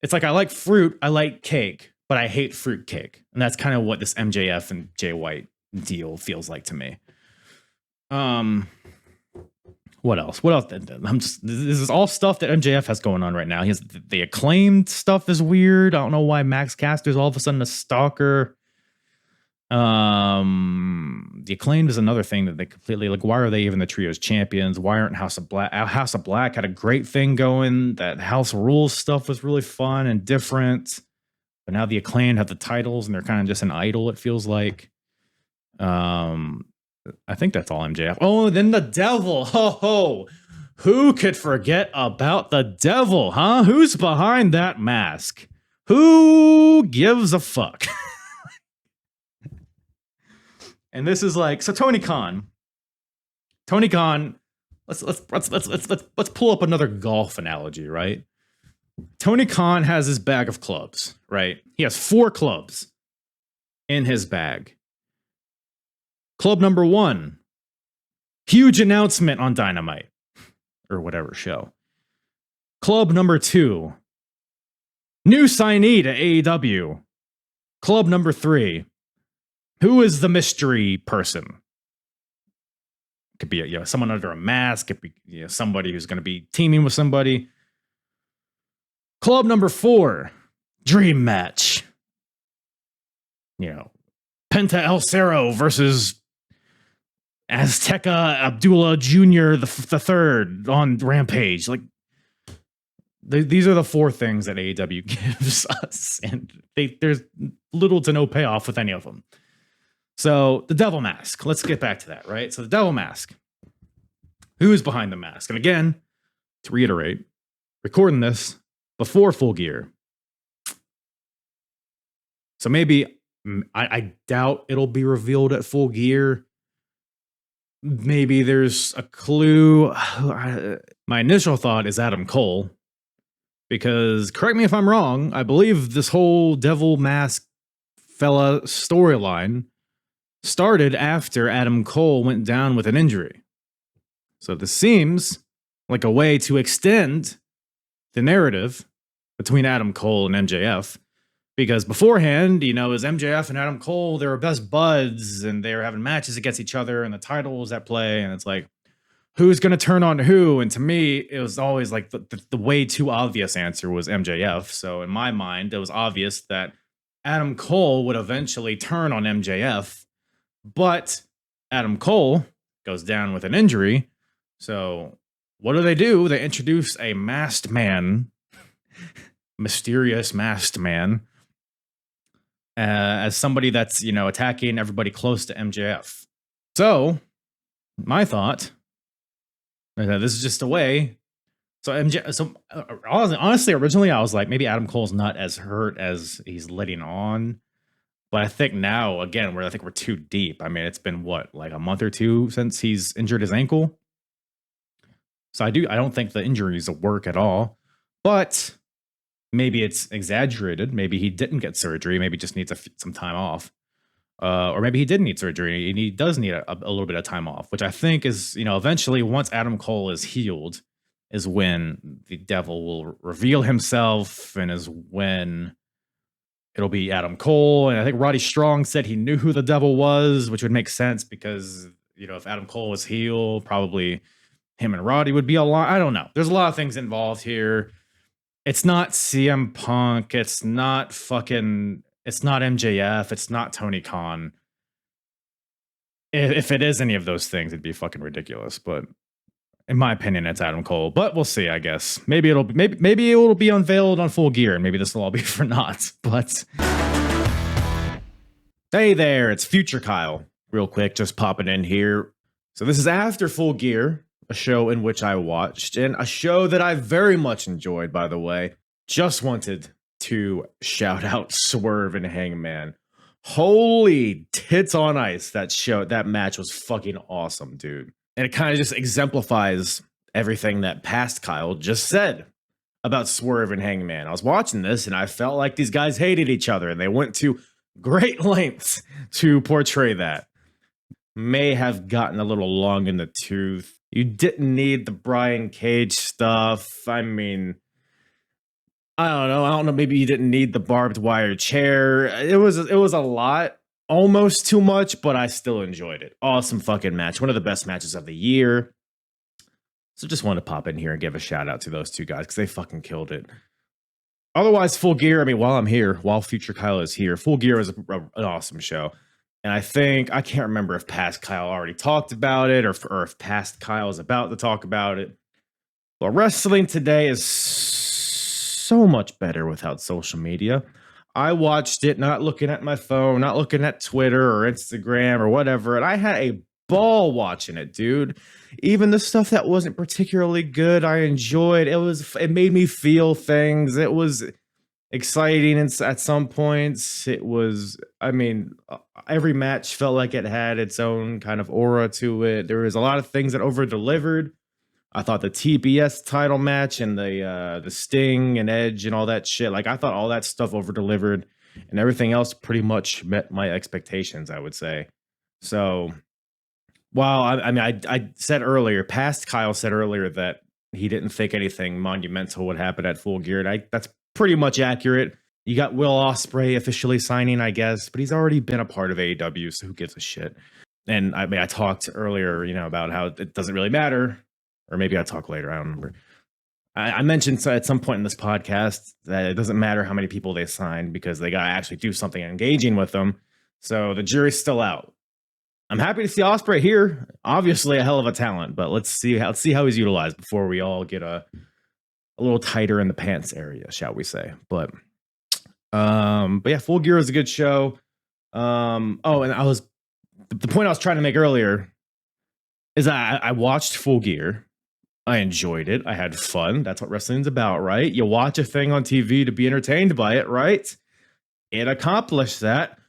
I like fruit, I like cake, but I hate fruit cake. And that's kind of what this MJF and Jay White deal feels like to me. What else? This is all stuff that MJF has going on right now. He has the Acclaimed stuff is weird. I don't know why Max Caster's all of a sudden a stalker. The Acclaimed is another thing that they completely like. Why are they even the trios champions? Why aren't House of Black? House of Black had a great thing going. That House Rules stuff was really fun and different. But now the Acclaimed have the titles and they're kind of just an idol. It feels like. I think that's all MJF. Oh, then the Devil. Ho ho! Who could forget about the Devil? Huh? Who's behind that mask? Who gives a fuck? And this is like, so Tony Khan, let's pull up another golf analogy, right? Tony Khan has his bag of clubs, right? He has 4 clubs in his bag. Club number 1, huge announcement on Dynamite or whatever show. Club number 2, new signee to AEW. Club number 3, who is the mystery person? Could be someone under a mask. Could be somebody who's going to be teaming with somebody. Club number 4, dream match. Penta El Cerro versus Azteca Abdullah Jr. the third on Rampage. Like, these are the 4 things that AEW gives us, and there's little to no payoff with any of them. So the Devil Mask. Let's get back to that, right? So the Devil Mask. Who's behind the mask? And again, to reiterate, recording this before Full Gear. So maybe, I doubt it'll be revealed at Full Gear. Maybe there's a clue. My initial thought is Adam Cole. Because, correct me if I'm wrong, I believe this whole Devil Mask fella storyline started after Adam Cole went down with an injury. So this seems like a way to extend the narrative between Adam Cole and MJF. Because beforehand, it was MJF and Adam Cole, they were best buds, and they were having matches against each other, and the title was at play, and it's like, who's going to turn on who? And to me, it was always like the way too obvious answer was MJF. So in my mind, it was obvious that Adam Cole would eventually turn on MJF, but Adam Cole goes down with an injury. So what do? They introduce a masked man, mysterious masked man, as somebody that's, attacking everybody close to MJF. So my thought, this is just a way. So honestly, originally I was like, maybe Adam Cole's not as hurt as he's letting on. But I think now, again, I think we're too deep. I mean, it's been like a month or 2 since he's injured his ankle. So I don't think the injuries will work at all. But maybe it's exaggerated. Maybe he didn't get surgery. Maybe just needs some time off. Or maybe he did need surgery and he does need a little bit of time off, which I think is, eventually once Adam Cole is healed is when the devil will reveal himself, and is when it'll be Adam Cole. And I think Roddy Strong said he knew who the devil was, which would make sense because, if Adam Cole was healed, probably him and Roddy would be a lot. I don't know. There's a lot of things involved here. It's not CM Punk. It's not MJF. It's not Tony Khan. If it is any of those things, it'd be fucking ridiculous. But in my opinion, it's Adam Cole. But we'll see, I guess. Maybe it'll be unveiled on Full Gear, and maybe this will all be for naught. But hey there, it's Future Kyle. Real quick, just popping in here. So this is after Full Gear, a show in which I watched, and a show that I very much enjoyed, by the way. Just wanted to shout out Swerve and Hangman. Holy tits on ice, that match was fucking awesome, dude. And it kind of just exemplifies everything that past Kyle just said about Swerve and Hangman. I was watching this and I felt like these guys hated each other, and they went to great lengths to portray that. May have gotten a little long in the tooth. You didn't need the Brian Cage stuff. I mean, I don't know. Maybe you didn't need the barbed wire chair. It was a lot, almost too much, but I still enjoyed it. Awesome fucking match. One of the best matches of the year. So just wanted to pop in here and give a shout out to those two guys because they fucking killed it. Otherwise, Full Gear, while Future Kyle is here, Full Gear is an awesome show. And I can't remember if past Kyle already talked about it or if past Kyle is about to talk about it. But wrestling today is so much better without social media. I watched it not looking at my phone, not looking at Twitter or Instagram or whatever, and I had a ball watching it, dude. Even the stuff that wasn't particularly good, I enjoyed. It made me feel things. It was exciting, and at some points it was, every match felt like it had its own kind of aura to it. There was a lot of things that over delivered. I thought the TBS title match and the Sting and Edge and all that shit, I thought all that stuff over delivered, and everything else pretty much met my expectations, I would say. So while I said earlier, past Kyle said earlier that he didn't think anything monumental would happen at Full Gear, and that's pretty much accurate. You got Will Ospreay officially signing, I guess, but he's already been a part of AEW, so who gives a shit? And I mean, I talked earlier, about how it doesn't really matter, or maybe I'll talk later. I don't remember. I mentioned at some point in this podcast that it doesn't matter how many people they sign because they got to actually do something engaging with them. So the jury's still out. I'm happy to see Ospreay here. Obviously, a hell of a talent, but let's see how he's utilized before we all get a little tighter in the pants area, shall we say? But yeah, Full Gear was a good show. And the point I was trying to make earlier is I watched Full Gear. I enjoyed it. I had fun. That's what wrestling's about, right? You watch a thing on TV to be entertained by it, right? It accomplished that.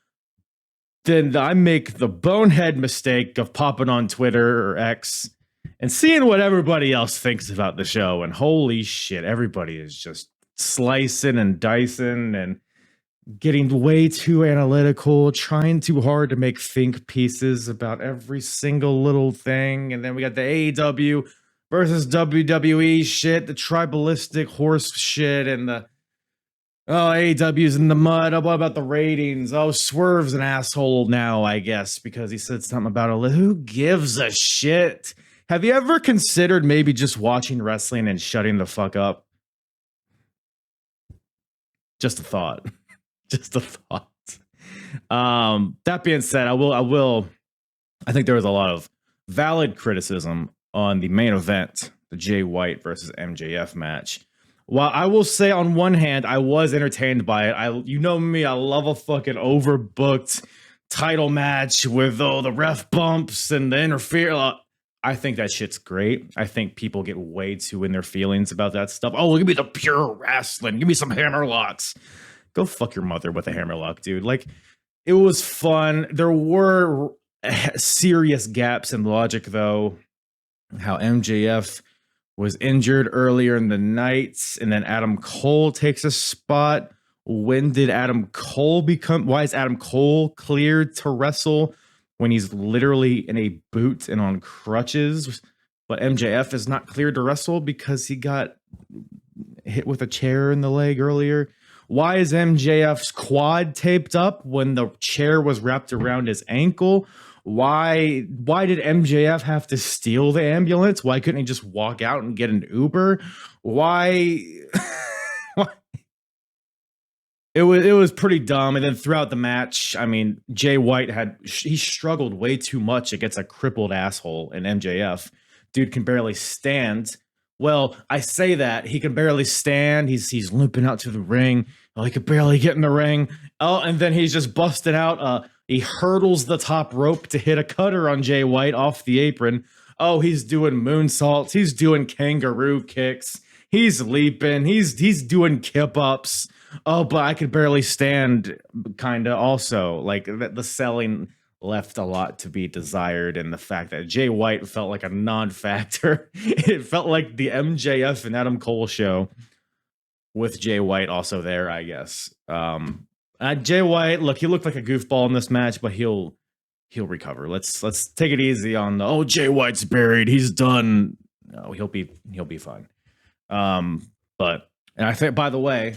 Then I make the bonehead mistake of popping on Twitter or X and seeing what everybody else thinks about the show. And holy shit, everybody is just slicing and dicing and getting way too analytical, trying too hard to make think pieces about every single little thing. And then we got the AEW versus WWE shit, the tribalistic horse shit, and the AEW's in the mud. What about the ratings? Swerve's an asshole now, I guess, because he said something about who gives a shit? Have you ever considered maybe just watching wrestling and shutting the fuck up? Just a thought. Just a thought. That being said, I think there was a lot of valid criticism on the main event, the Jay White versus MJF match. While I will say on one hand, I was entertained by it. You know me, I love a fucking overbooked title match with the ref bumps and the interfere. I think that shit's great. I think people get way too in their feelings about that stuff. Give me the pure wrestling. Give me some hammerlocks. Go fuck your mother with a hammerlock, dude. Like, it was fun. There were serious gaps in logic, though. How MJF was injured earlier in the night, and then Adam Cole takes a spot. When did Adam Cole why is Adam Cole cleared to wrestle when he's literally in a boot and on crutches? But MJF is not cleared to wrestle because he got hit with a chair in the leg earlier. Why is MJF's quad taped up when the chair was wrapped around his ankle? Why did MJF have to steal the ambulance? Why couldn't he just walk out and get an Uber? Why? It was pretty dumb. And then throughout the match, I mean, Jay White he struggled way too much against a crippled asshole in MJF. Dude can barely stand. Well, I say that he can barely stand. He's limping out to the ring. He could barely get in the ring. And then he's just busted out. He hurdles the top rope to hit a cutter on Jay White off the apron. He's doing moonsaults. He's doing kangaroo kicks. He's leaping. He's doing kip ups. But I could barely stand. Kinda also like the selling left a lot to be desired, and the fact that Jay White felt like a non-factor. It felt like the MJF and Adam Cole show with Jay White also there, I guess. Jay White, look, he looked like a goofball in this match, but he'll recover. Let's take it easy on Jay White's buried, he's done. No, he'll be fine. But I think, by the way,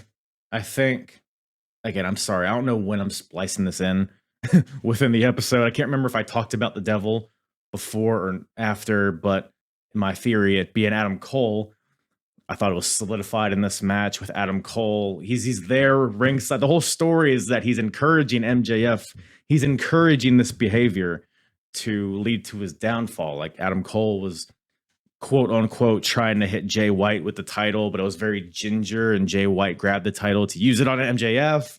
again, I'm sorry, I don't know when I'm splicing this in within the episode. I can't remember if I talked about the devil before or after, but in my theory, it being Adam Cole, I thought it was solidified in this match with Adam Cole. He's there ringside. The whole story is that he's encouraging MJF. He's encouraging this behavior to lead to his downfall. Like Adam Cole was, quote unquote, trying to hit Jay White with the title, but it was very ginger, and Jay White grabbed the title to use it on MJF.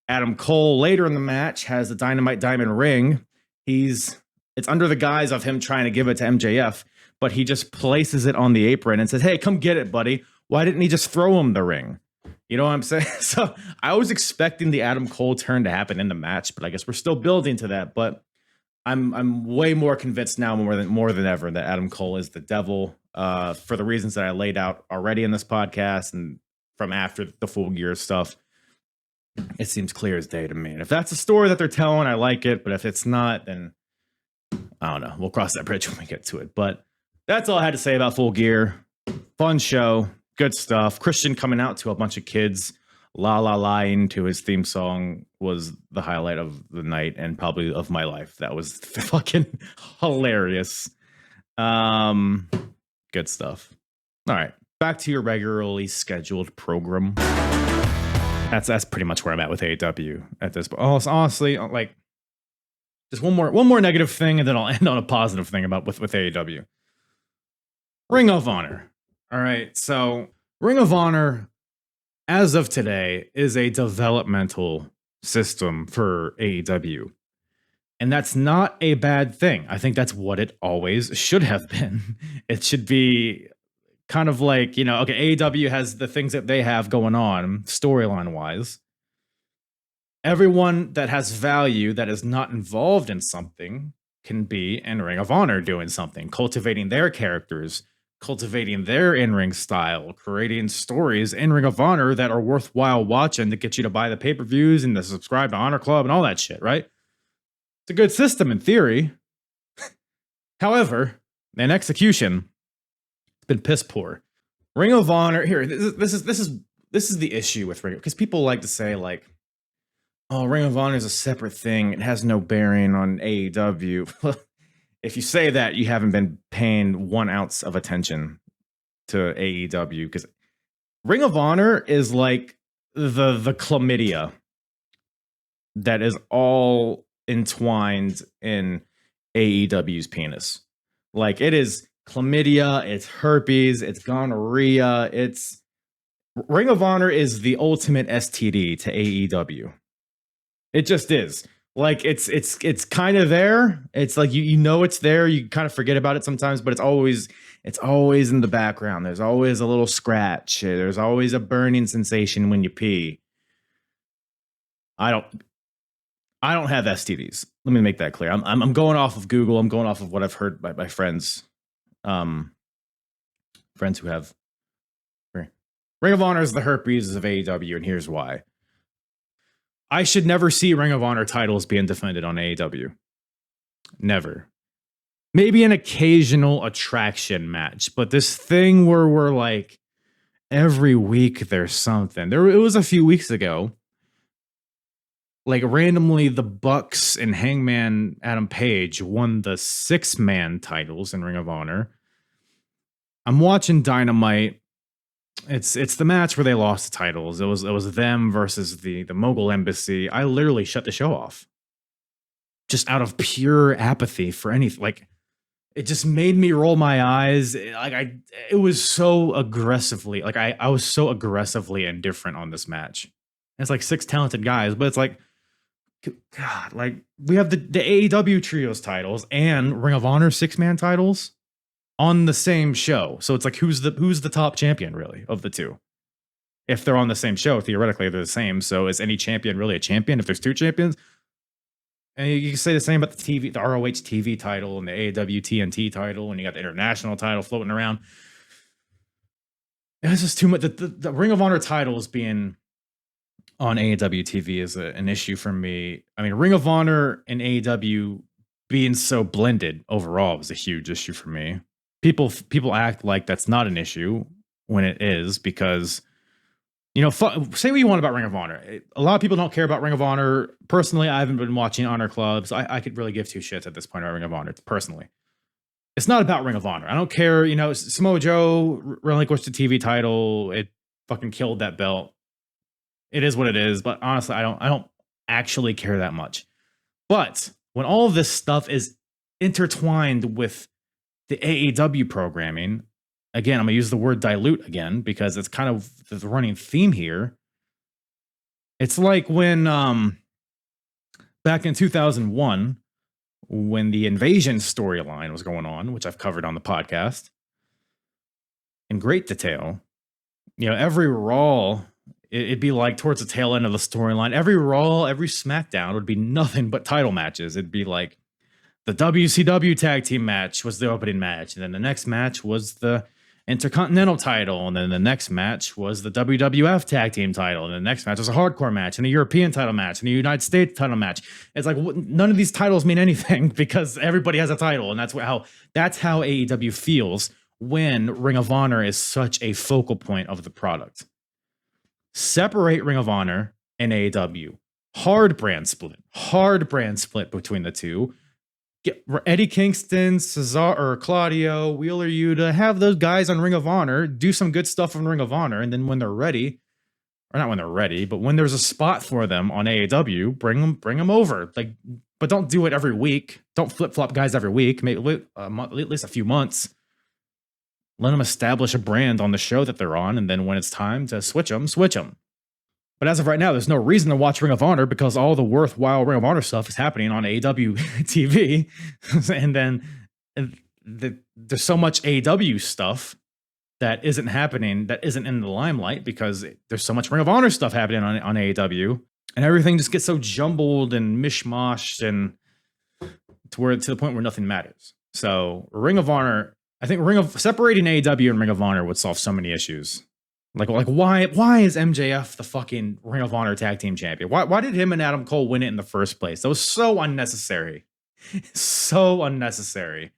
Adam Cole later in the match has the Dynamite Diamond ring. It's under the guise of him trying to give it to MJF, but he just places it on the apron and says, "Hey, come get it, buddy." Why didn't he just throw him the ring? You know what I'm saying? So I was expecting the Adam Cole turn to happen in the match, but I guess we're still building to that. But I'm way more convinced now, more than ever, that Adam Cole is the devil, for the reasons that I laid out already in this podcast and from after the Full Gear stuff. It seems clear as day to me. And if that's a story that they're telling, I like it. But if it's not, then I don't know. We'll cross that bridge when we get to it. But that's all I had to say about Full Gear. Fun show. Good stuff. Christian coming out to a bunch of kids La La Line to his theme song was the highlight of the night and probably of my life. That was fucking hilarious. Good stuff. All right, back to your regularly scheduled program. That's pretty much where I'm at with AEW at this point. Honestly, like, just one more negative thing, and then I'll end on a positive thing about with AEW. Ring of Honor. All right, so Ring of Honor, as of today, is a developmental system for AEW. And that's not a bad thing. I think that's what it always should have been. It should be kind of like, okay, AEW has the things that they have going on storyline wise. Everyone that has value that is not involved in something can be in Ring of Honor doing something, cultivating their characters, cultivating their in-ring style, creating stories in Ring of Honor that are worthwhile watching to get you to buy the pay-per-views and to subscribe to Honor Club and all that shit, right? It's a good system in theory. However, in execution, it's been piss poor. Ring of Honor, here, this is the issue with Ring, because people like to say, like, oh, Ring of Honor is a separate thing. It has no bearing on AEW. If you say that, you haven't been paying 1 ounce of attention to AEW, because Ring of Honor is like the chlamydia that is all entwined in AEW's penis. Like, it is chlamydia, it's herpes, it's gonorrhea, it's Ring of Honor is the ultimate STD to AEW. It just is. Like, it's kind of there. It's like you know it's there. You kind of forget about it sometimes, but it's always in the background. There's always a little scratch. There's always a burning sensation when you pee. I don't have STDs. Let me make that clear. I'm going off of Google. I'm going off of what I've heard by my friends, friends who have. Ring of Honor is the herpes of AEW, and here's why. I should never see Ring of Honor titles being defended on AEW. Never. Maybe an occasional attraction match, but this thing where we're like, every week there's something. It was a few weeks ago. Like, randomly, the Bucks and Hangman Adam Page won the 6-man titles in Ring of Honor. I'm watching Dynamite. It's the match where they lost the titles. It was them versus the Mogul Embassy. I literally shut the show off, just out of pure apathy for anything. Like, it just made me roll my eyes. Like, it was so aggressively, like, I was so aggressively indifferent on this match. It's like 6 talented guys, but it's like, God, like, we have the AEW Trios titles and Ring of Honor 6-man titles on the same show. So it's like, who's the top champion, really, of the two? If they're on the same show, theoretically they're the same. So is any champion really a champion if there's 2 champions? And you can say the same about the ROH TV title and the AEW TNT title, and you got the international title floating around. It's just too much. The Ring of Honor titles being on AEW TV is an issue for me. I mean, Ring of Honor and AEW being so blended overall was a huge issue for me. People act like that's not an issue when it is, because, say what you want about Ring of Honor. A lot of people don't care about Ring of Honor. Personally, I haven't been watching Honor Clubs. I could really give 2 shits at this point about Ring of Honor, personally. It's not about Ring of Honor. I don't care. Samoa Joe relinquished the TV title. It fucking killed that belt. It is what it is. But honestly, I don't actually care that much. But when all of this stuff is intertwined with the AEW programming, again, I'm going to use the word dilute again, because it's kind of the running theme here. It's like when, back in 2001, when the Invasion storyline was going on, which I've covered on the podcast in great detail, every Raw, it'd be like towards the tail end of the storyline. Every Raw, every SmackDown would be nothing but title matches. It'd be like, the WCW tag team match was the opening match. And then the next match was the Intercontinental title. And then the next match was the WWF tag team title. And the next match was a hardcore match and a European title match and a United States title match. It's like, none of these titles mean anything because everybody has a title. And that's how AEW feels when Ring of Honor is such a focal point of the product. separate Ring of Honor and AEW. Hard brand split between the two. Get Eddie Kingston, Cesaro, or Claudio, Wheeler Yuta, have those guys on Ring of Honor, do some good stuff on Ring of Honor, and then when they're ready, or not when they're ready, but when there's a spot for them on AEW, bring them over. Like, but don't do it every week. Don't flip flop guys every week. Maybe wait a month, at least a few months. Let them establish a brand on the show that they're on, and then when it's time to switch them. But as of right now, there's no reason to watch Ring of Honor because all the worthwhile Ring of Honor stuff is happening on AEW TV. And then there's so much AEW stuff that isn't happening, that isn't in the limelight because there's so much Ring of Honor stuff happening on AEW. And everything just gets so jumbled and mishmashed and to the point where nothing matters. So Ring of Honor, I think separating AEW and Ring of Honor would solve so many issues. Like why is MJF the fucking Ring of Honor tag team champion? Why did him and Adam Cole win it in the first place? That was so unnecessary. So unnecessary.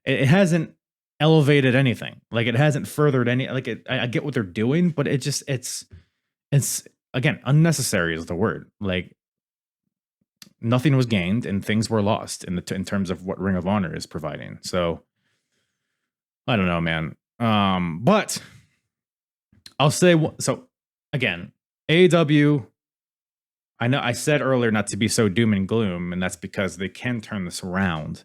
It hasn't elevated anything. Like it hasn't furthered any, like I get what they're doing, but it's again, unnecessary is the word. Like nothing was gained and things were lost in terms of what Ring of Honor is providing. So I don't know, man. But I'll say, so again, AEW, I know I said earlier not to be so doom and gloom, and that's because they can turn this around.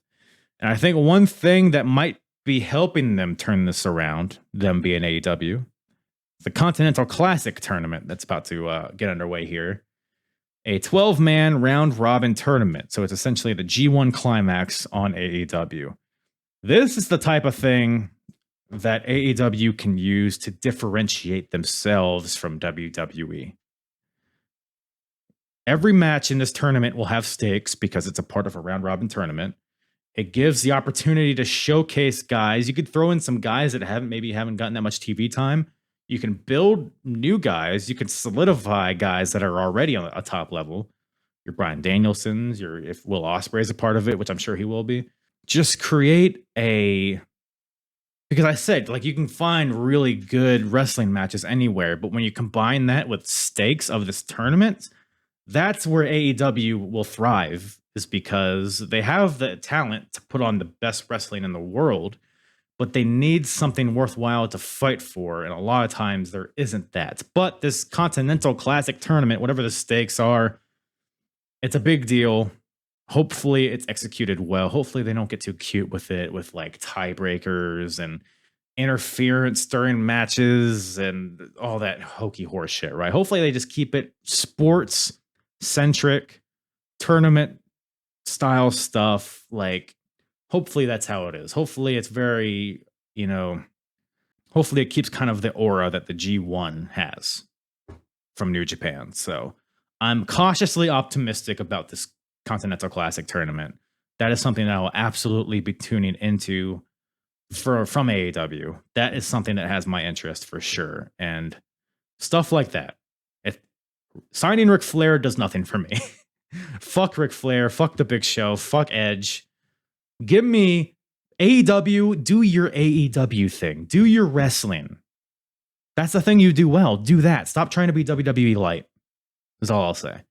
And I think one thing that might be helping them turn this around, them being AEW, the Continental Classic tournament that's about to get underway here. A 12-man round-robin tournament. So it's essentially the G1 Climax on AEW. This is the type of thing that AEW can use to differentiate themselves from WWE. Every match in this tournament will have stakes because it's a part of a round-robin tournament. It gives the opportunity to showcase guys. You could throw in some guys that haven't gotten that much TV time. You can build new guys. You can solidify guys that are already on a top level. Your Bryan Danielsons, if Will Ospreay is a part of it, which I'm sure he will be. Just create because I said, like, you can find really good wrestling matches anywhere, but when you combine that with stakes of this tournament, that's where AEW will thrive, is because they have the talent to put on the best wrestling in the world, but they need something worthwhile to fight for, and a lot of times there isn't that. But this Continental Classic tournament, whatever the stakes are, it's a big deal. Hopefully it's executed well. Hopefully they don't get too cute with it, with like tiebreakers and interference during matches and all that hokey horse shit, right? Hopefully they just keep it sports centric, tournament style stuff. Like, hopefully that's how it is. Hopefully it's very, hopefully it keeps kind of the aura that the G1 has from New Japan. So I'm cautiously optimistic about this Continental Classic tournament. That is something that I will absolutely be tuning into from AEW. That is something that has my interest for sure. And stuff like that. If signing Ric Flair does nothing for me. Fuck Ric Flair, fuck the Big Show, fuck Edge. Give me AEW, do your AEW thing. Do your wrestling. That's the thing you do well. Do that. Stop trying to be WWE light. Is all I'll say.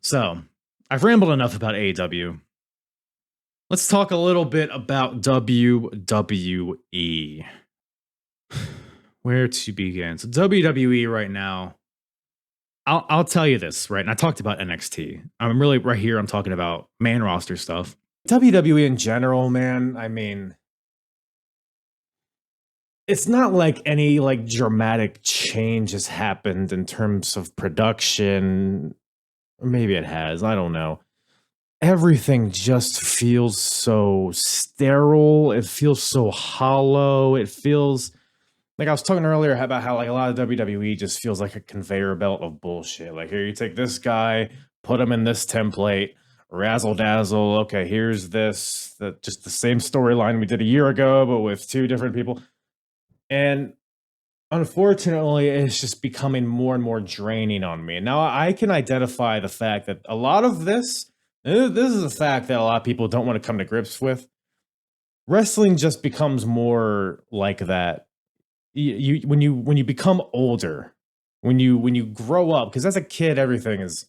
So, I've rambled enough about AEW. Let's talk a little bit about WWE. Where to begin? So WWE right now, I'll tell you this, right? And I talked about NXT. I'm really right here. I'm talking about main roster stuff. WWE in general, man. I mean, it's not like any like dramatic change has happened in terms of production. Or maybe it has. I don't know. Everything just feels so sterile. It feels so hollow. It feels like I was talking earlier about how like a lot of WWE just feels like a conveyor belt of bullshit. Like, here, you take this guy, put him in this template, razzle dazzle. Okay, here's this, just the same storyline we did a year ago, but with two different people. And unfortunately, it's just becoming more and more draining on me. Now, I can identify the fact that a lot of this is a fact that a lot of people don't want to come to grips with. Wrestling just becomes more like that. When you become older, when you grow up, because as a kid, everything is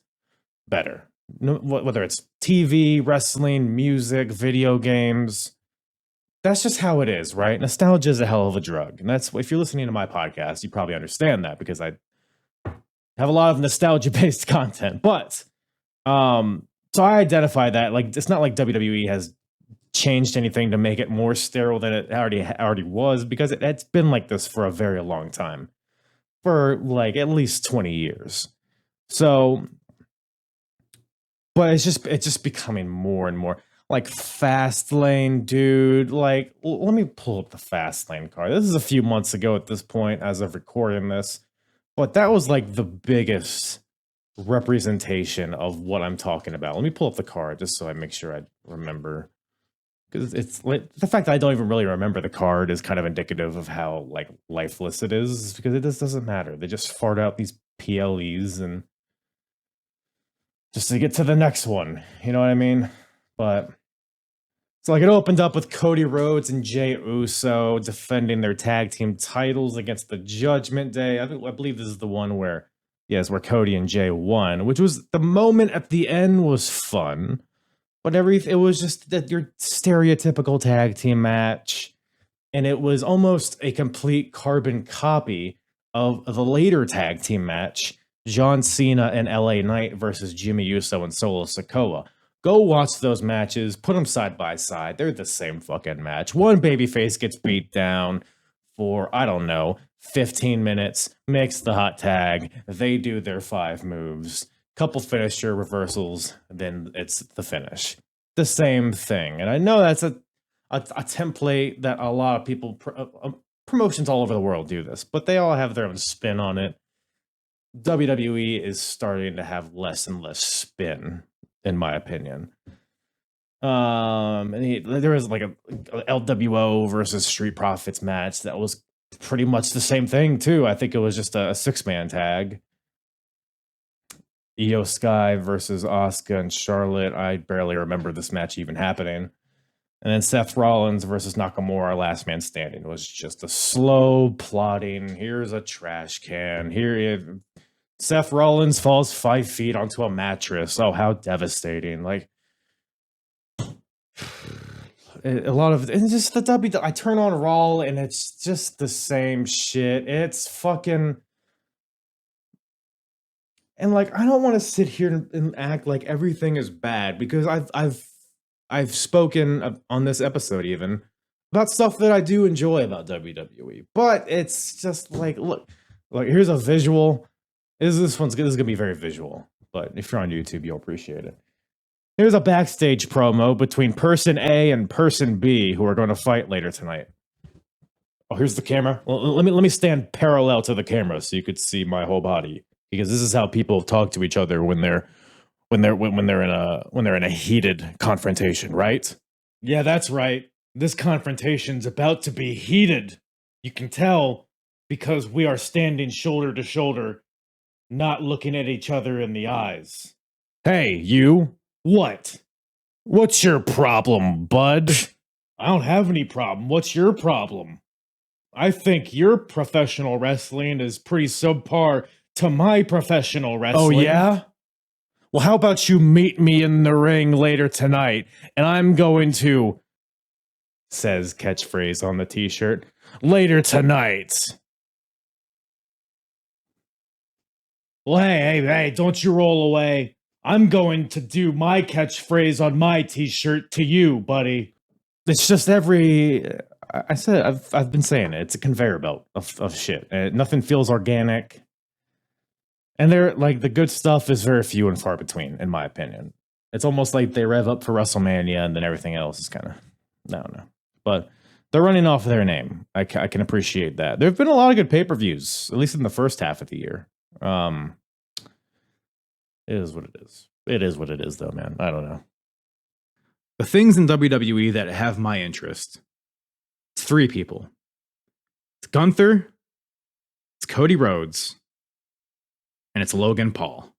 better. No, whether it's TV, wrestling, music, video games, that's just how it is, right? Nostalgia is a hell of a drug. And that's, if you're listening to my podcast, you probably understand that because I have a lot of nostalgia based content. But so I identify that, like, it's not like WWE has changed anything to make it more sterile than it already was, because it's been like this for a very long time, for like at least 20 years. So, but it's just becoming more and more like Fastlane, dude. Like, let me pull up the Fastlane card. This is a few months ago at this point, as of recording this, but that was like the biggest representation of what I'm talking about. Let me pull up the card just so I make sure I remember, because it's like the fact that I don't even really remember the card is kind of indicative of how like lifeless it is, because it just doesn't matter. They just fart out these PLEs and just to get to the next one, you know what I mean? But so like it opened up with Cody Rhodes and Jey Uso defending their tag team titles against the Judgment Day. I believe this is the one where, yes, where Cody and Jey won, which was, the moment at the end was fun, but it was just that your stereotypical tag team match, and it was almost a complete carbon copy of the later tag team match, John Cena and LA Knight versus Jimmy Uso and Solo Sikoa. Go watch those matches, put them side by side. They're the same fucking match. One babyface gets beat down for, I don't know, 15 minutes, makes the hot tag. They do their 5 moves, couple finisher reversals, then it's the finish. The same thing. And I know that's a template that a lot of people, promotions all over the world do this, but they all have their own spin on it. WWE is starting to have less and less spin, in my opinion. There was like a LWO versus Street Profits match that was pretty much the same thing too. I think it was just a 6-man tag. Io Sky versus Asuka and Charlotte. I barely remember this match even happening. And then Seth Rollins versus Nakamura, last man standing. It was just a slow plotting. Here's a trash can. Seth Rollins falls 5 feet onto a mattress. Oh, how devastating. Like, a lot of it's just the I turn on Raw and it's just the same shit. It's fucking, and like, I don't want to sit here and act like everything is bad, because I've spoken on this episode even about stuff that I do enjoy about WWE. But it's just like, look, here's a visual. This is gonna be very visual, but if you're on YouTube, you'll appreciate it. Here's a backstage promo between person A and person B who are going to fight later tonight. Oh, here's the camera. Well, let me stand parallel to the camera so you could see my whole body, because this is how people talk to each other when they're in a heated confrontation, right? Yeah, that's right. This confrontation's about to be heated. You can tell because we are standing shoulder to shoulder, not looking at each other in the eyes. Hey, you. What? What's your problem, bud? I don't have any problem. What's your problem? I think your professional wrestling is pretty subpar to my professional wrestling. Oh, yeah? Well, how about you meet me in the ring later tonight, and I'm going to, says catchphrase on the t-shirt, later tonight. Well, hey, don't you roll away. I'm going to do my catchphrase on my t-shirt to you, buddy. It's just I've been saying it. It's a conveyor belt of shit. Nothing feels organic. And they're like, the good stuff is very few and far between, in my opinion. It's almost like they rev up for WrestleMania and then everything else is kind of, I don't know. But they're running off their name. I can appreciate that. There have been a lot of good pay-per-views, at least in the first half of the year. It is what it is. It is what it is, though, man. I don't know. The things in WWE that have my interest, it's 3 people. It's Gunther, it's Cody Rhodes, and it's Logan Paul.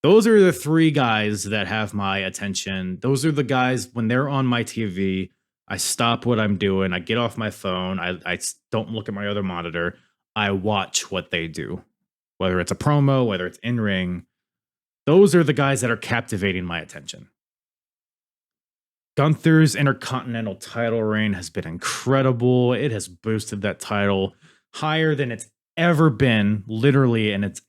Those are the 3 guys that have my attention. Those are the guys, when they're on my TV, I stop what I'm doing. I get off my phone. I don't look at my other monitor. I watch what they do. whether it's a promo, whether it's in ring. Those are the guys that are captivating my attention. Gunther's Intercontinental title reign has been incredible. It has boosted that title higher than it's ever been, literally in its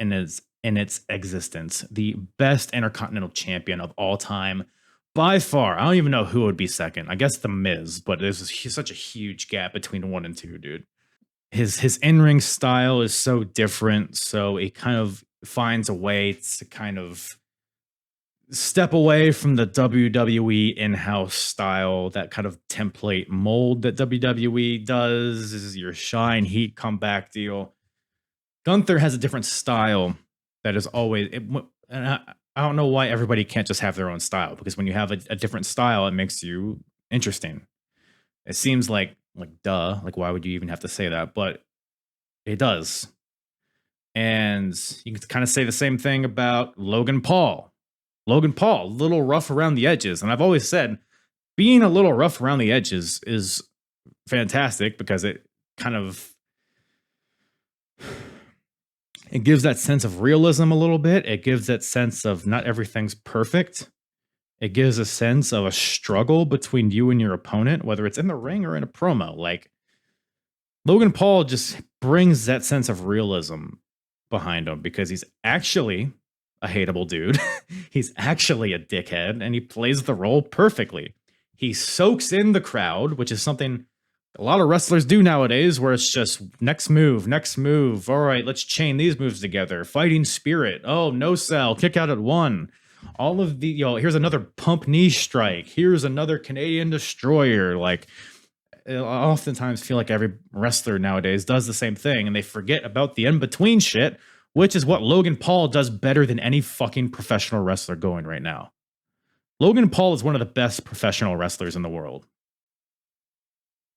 existence. The best Intercontinental champion of all time, by far. I don't even know who would be second. I guess The Miz, but there's such a huge gap between 1 and 2, dude. His in-ring style is so different, so it kind of finds a way to kind of step away from the WWE in-house style, that kind of template mold that WWE does. This is your shine, heat, comeback deal. Gunther has a different style that is always... and I don't know why everybody can't just have their own style, because when you have a different style, it makes you interesting. It seems like duh, like why would you even have to say that? But it does. And you can kind of say the same thing about Logan Paul. Logan Paul, a little rough around the edges. And I've always said being a little rough around the edges is fantastic, because it kind of... it gives that sense of realism a little bit. It gives that sense of not everything's perfect. It gives a sense of a struggle between you and your opponent, whether it's in the ring or in a promo. Like, Logan Paul just brings that sense of realism behind him, because he's actually a hateable dude. He's actually a dickhead, and he plays the role perfectly. He soaks in the crowd, which is something a lot of wrestlers do nowadays, where it's just next move, next move. All right, let's chain these moves together. Fighting spirit. Oh, no sell. Kick out at 1. All of the, here's another pump knee strike. Here's another Canadian destroyer. Like, I oftentimes feel like every wrestler nowadays does the same thing, and they forget about the in-between shit, which is what Logan Paul does better than any fucking professional wrestler going right now. Logan Paul is one of the best professional wrestlers in the world.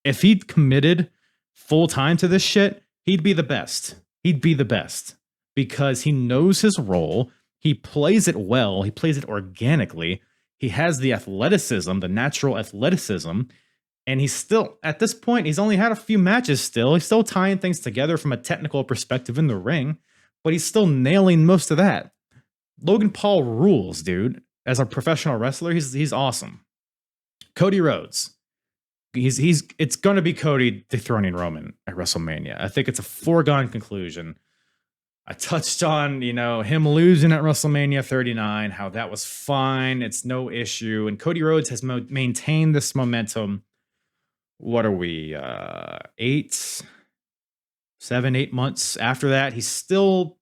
If he'd committed full time to this shit, he'd be the best. He'd be the best, because he knows his role. He plays it well. He plays it organically. He has the athleticism, the natural athleticism. And he's still, at this point, he's only had a few matches still. He's still tying things together from a technical perspective in the ring, but he's still nailing most of that. Logan Paul rules, dude. As a professional wrestler, he's awesome. Cody Rhodes. It's going to be Cody dethroning Roman at WrestleMania. I think it's a foregone conclusion. I touched on, him losing at WrestleMania 39, how that was fine. It's no issue. And Cody Rhodes has maintained this momentum. What are we, 8 months after that? He's still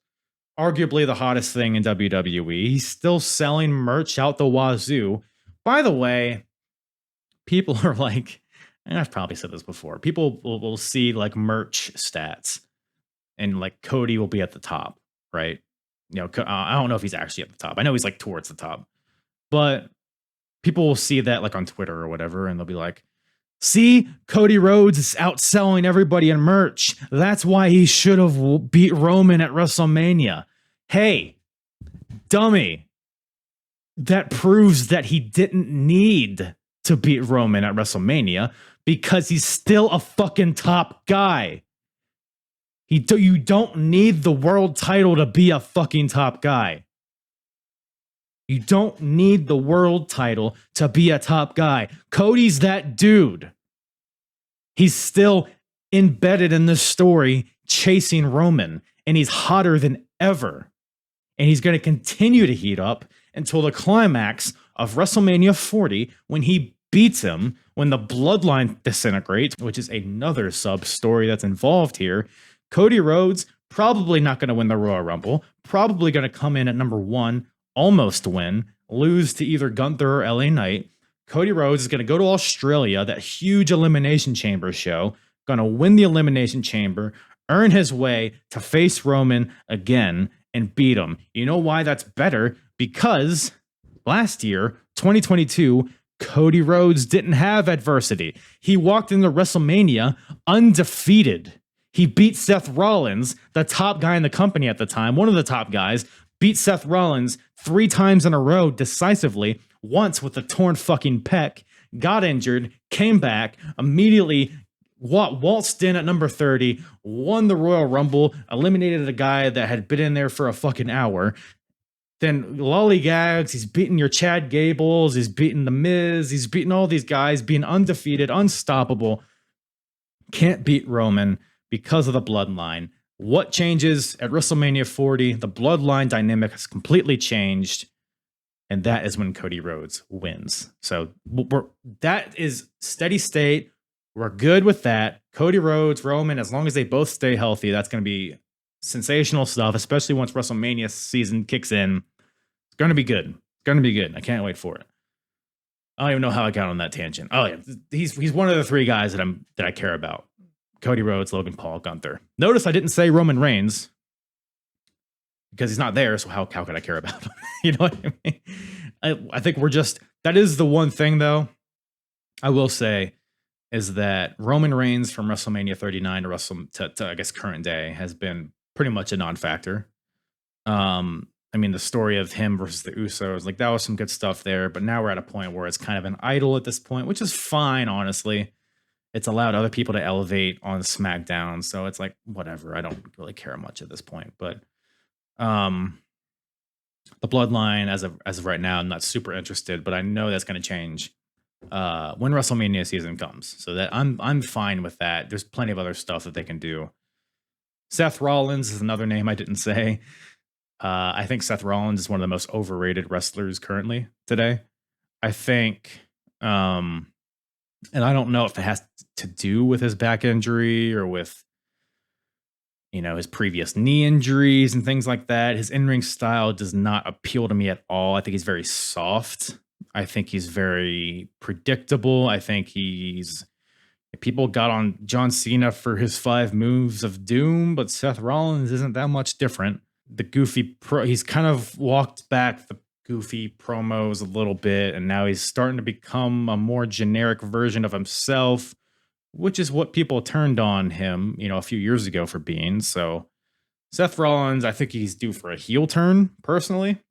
arguably the hottest thing in WWE. He's still selling merch out the wazoo. By the way, people are like, and I've probably said this before, people will see like merch stats, and like Cody will be at the top, right? I don't know if he's actually at the top. I know he's like towards the top, but people will see that like on Twitter or whatever, and they'll be like, see, Cody Rhodes is outselling everybody in merch. That's why he should have beat Roman at WrestleMania. Hey, dummy. That proves that he didn't need to beat Roman at WrestleMania, because he's still a fucking top guy. You don't need the world title to be a fucking top guy. You don't need the world title to be a top guy. Cody's that dude. He's still embedded in this story, chasing Roman, and he's hotter than ever. And he's going to continue to heat up until the climax of WrestleMania 40, when he beats him, when the bloodline disintegrates, which is another sub-story that's involved here. Cody Rhodes, probably not going to win the Royal Rumble, probably going to come in at number 1, almost win, lose to either Gunther or LA Knight. Cody Rhodes is going to go to Australia, that huge Elimination Chamber show, going to win the Elimination Chamber, earn his way to face Roman again and beat him. You know why that's better? Because last year, 2022, Cody Rhodes didn't have adversity. He walked into WrestleMania undefeated. He beat Seth Rollins, the top guy in the company at the time, one of the top guys, beat Seth Rollins 3 times in a row decisively, once with a torn fucking pec, got injured, came back, immediately waltzed in at number 30, won the Royal Rumble, eliminated a guy that had been in there for a fucking hour. Then lollygags, he's beating your Chad Gables, he's beating The Miz, he's beating all these guys, being undefeated, unstoppable. Can't beat Roman because of the bloodline. What changes at WrestleMania 40? The bloodline dynamic has completely changed. And that is when Cody Rhodes wins. So that is steady state. We're good with that. Cody Rhodes, Roman, as long as they both stay healthy, that's going to be sensational stuff, especially once WrestleMania season kicks in. It's going to be good. It's going to be good. I can't wait for it. I don't even know how I got on that tangent. Oh yeah, he's one of the three guys that I care about. Cody Rhodes, Logan Paul, Gunther. Notice I didn't say Roman Reigns because he's not there. So how could I care about him? You know what I mean? I think that is the one thing though, I will say, is that Roman Reigns from WrestleMania 39 to I guess current day has been pretty much a non-factor. I mean, the story of him versus the Usos, like that was some good stuff there, but now we're at a point where it's kind of an idol at this point, which is fine, honestly. It's allowed other people to elevate on SmackDown, so it's like whatever. I don't really care much at this point, but the bloodline as of right now, I'm not super interested, but I know that's going to change when WrestleMania season comes. So that I'm fine with that. There's plenty of other stuff that they can do. Seth Rollins is another name I didn't say. I think Seth Rollins is one of the most overrated wrestlers currently today. I think, and I don't know if it has to do with his back injury or with, his previous knee injuries and things like that. His in-ring style does not appeal to me at all. I think he's very soft. I think he's very predictable. I think people got on John Cena for his 5 moves of doom, but Seth Rollins isn't that much different. The goofy he's kind of walked back the goofy promos a little bit, and now he's starting to become a more generic version of himself, which is what people turned on him, a few years ago for being. So Seth Rollins, I think he's due for a heel turn, personally.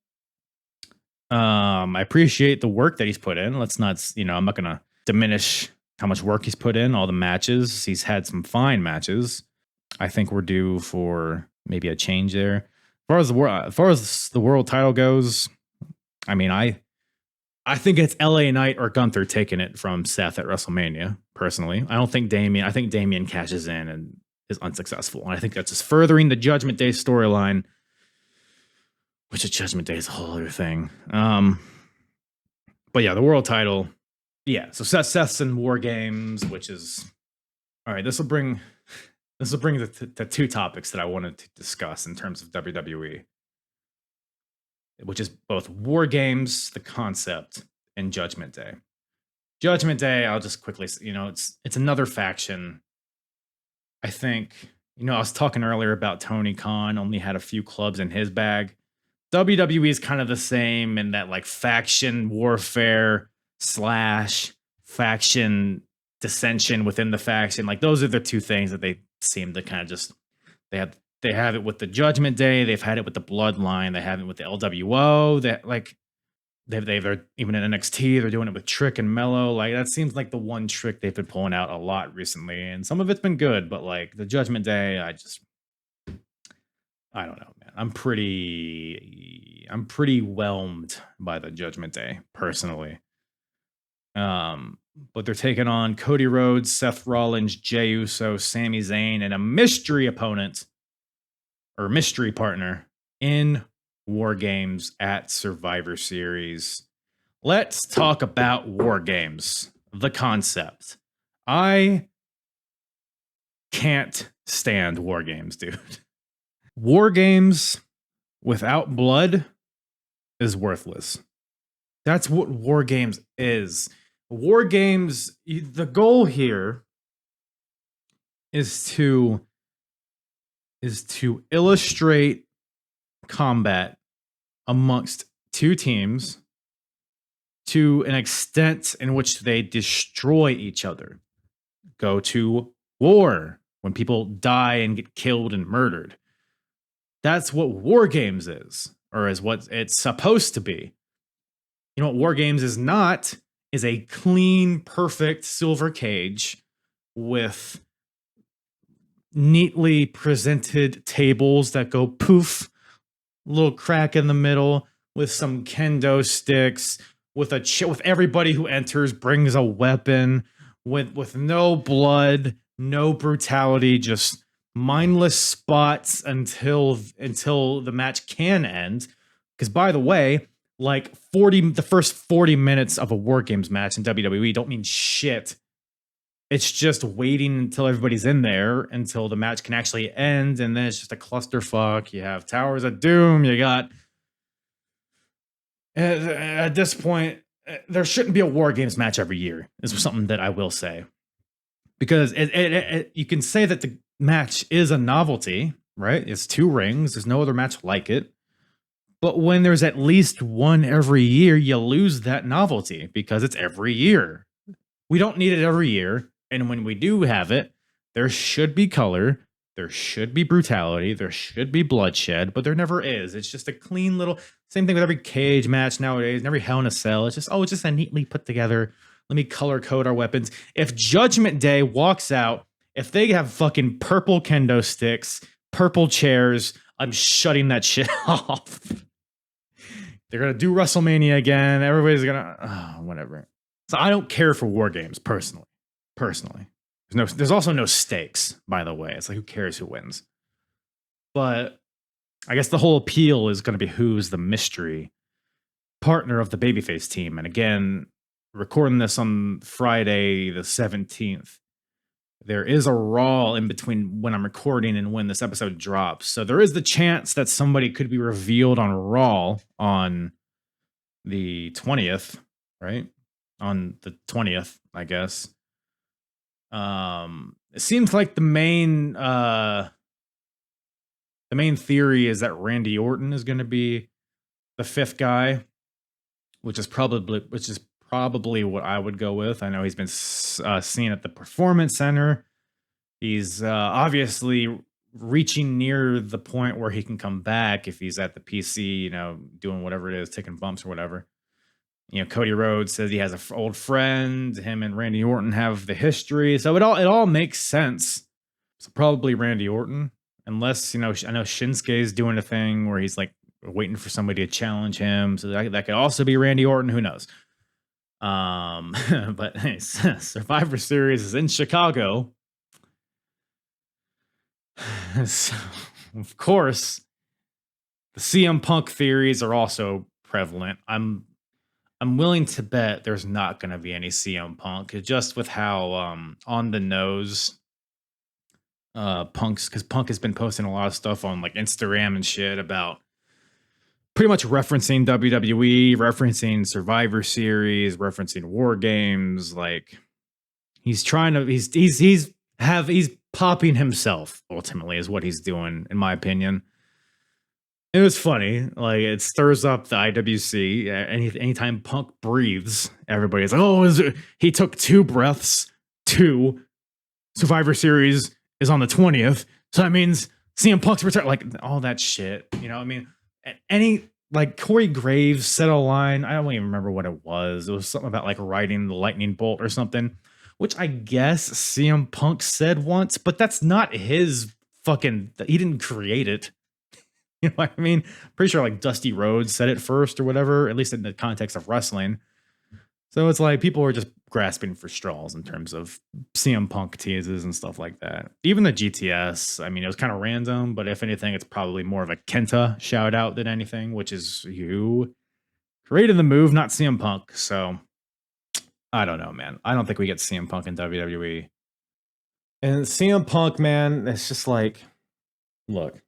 I appreciate the work that he's put in. Let's not, I'm not going to diminish how much work he's put in, all the matches. He's had some fine matches. I think we're due for maybe a change there. As far as the world title goes, I mean, I think it's LA Knight or Gunther taking it from Seth at WrestleMania, personally. I think Damian cashes in and is unsuccessful. And I think that's just furthering the Judgment Day storyline, which is Judgment Day is a whole other thing. But yeah, the world title. Yeah, so Seth's in War Games, which is all right. This will bring the two topics that I wanted to discuss in terms of WWE, which is both War Games, the concept, and Judgment Day. Judgment Day, I'll just quickly, it's another faction. I think, I was talking earlier about Tony Khan only had a few clubs in his bag. WWE is kind of the same in that like faction warfare / faction dissension within the faction. Like those are the two things that they seem to kind of just, they have it with the Judgment Day. They've had it with the Bloodline. They have it with the LWO. That like they're even in NXT. They're doing it with Trick and Mello. Like that seems like the one trick they've been pulling out a lot recently, and some of it's been good. But like the Judgment Day, I don't know, man. I'm pretty whelmed by the Judgment Day personally. But they're taking on Cody Rhodes, Seth Rollins, Jey Uso, Sami Zayn, and a mystery opponent or mystery partner in War Games at Survivor Series. Let's talk about War Games, the concept. I can't stand War Games, dude. War Games without blood is worthless. That's what War Games is. War Games, the goal here is to illustrate combat amongst two teams to an extent in which they destroy each other. Go to war when people die and get killed and murdered. That's what War Games is, or is what it's supposed to be. You know what War Games is not? Is a clean, perfect silver cage with neatly presented tables that go poof, little crack in the middle, with some kendo sticks, with with everybody who enters brings a weapon, with no blood, no brutality, just mindless spots until the match can end. Because by the way, like the first 40 minutes of a War Games match in WWE don't mean shit. It's just waiting until everybody's in there until the match can actually end, and then it's just a clusterfuck. You have Towers of Doom. You got at this point, there shouldn't be a War Games match every year. Is something that I will say, because you can say that the match is a novelty, right? It's 2 rings. There's no other match like it. But when there's at least one every year, you lose that novelty because it's every year. We don't need it every year. And when we do have it, there should be color, there should be brutality, there should be bloodshed, but there never is. It's just a clean little, same thing with every cage match nowadays, and every Hell in a Cell. It's just, it's just a neatly put together, let me color code our weapons. If Judgment Day walks out, if they have fucking purple kendo sticks, purple chairs, I'm shutting that shit off. They're going to do WrestleMania again. Everybody's going to, whatever. So I don't care for War Games personally. There's also no stakes, by the way. It's like, who cares who wins? But I guess the whole appeal is going to be who's the mystery partner of the babyface team. And again, recording this on Friday the 17th, there is a Raw in between when I'm recording and when this episode drops. So there is the chance that somebody could be revealed on Raw on the 20th, right? On the 20th, I guess. It seems like the main theory is that Randy Orton is going to be the 5th guy, which is probably what I would go with. I know he's been seen at the Performance Center. He's obviously reaching near the point where he can come back if he's at the PC, doing whatever it is, taking bumps or whatever. Cody Rhodes says he has an old friend. Him and Randy Orton have the history, so it all makes sense. So probably Randy Orton, unless I know Shinsuke is doing a thing where he's like waiting for somebody to challenge him. So that could also be Randy Orton. Who knows? But hey, Survivor Series is in Chicago, so of course the CM Punk theories are also prevalent. I'm willing to bet there's not going to be any CM Punk, just with how on the nose Punk has been posting a lot of stuff on like Instagram and shit about pretty much referencing WWE, referencing Survivor Series, referencing War Games. Like he's popping himself ultimately is what he's doing, in my opinion. It was funny. Like, it stirs up the IWC. Anytime Punk breathes, everybody's like, oh, he took 2 breaths. 2. Survivor Series is on the 20th. So that means CM Punk's return. Like, all that shit. Corey Graves said a line. I don't even remember what it was. It was something about, like, riding the lightning bolt or something, which I guess CM Punk said once, but that's not his fucking... He didn't create it. You know what I mean? Pretty sure like Dusty Rhodes said it first or whatever, at least in the context of wrestling. So it's like people are just grasping for straws in terms of CM Punk teases and stuff like that. Even the GTS, I mean, it was kind of random, but if anything, it's probably more of a Kenta shout out than anything, which is you created the move, not CM Punk. So I don't know, man. I don't think we get CM Punk in WWE. And CM Punk, man, it's just like, look.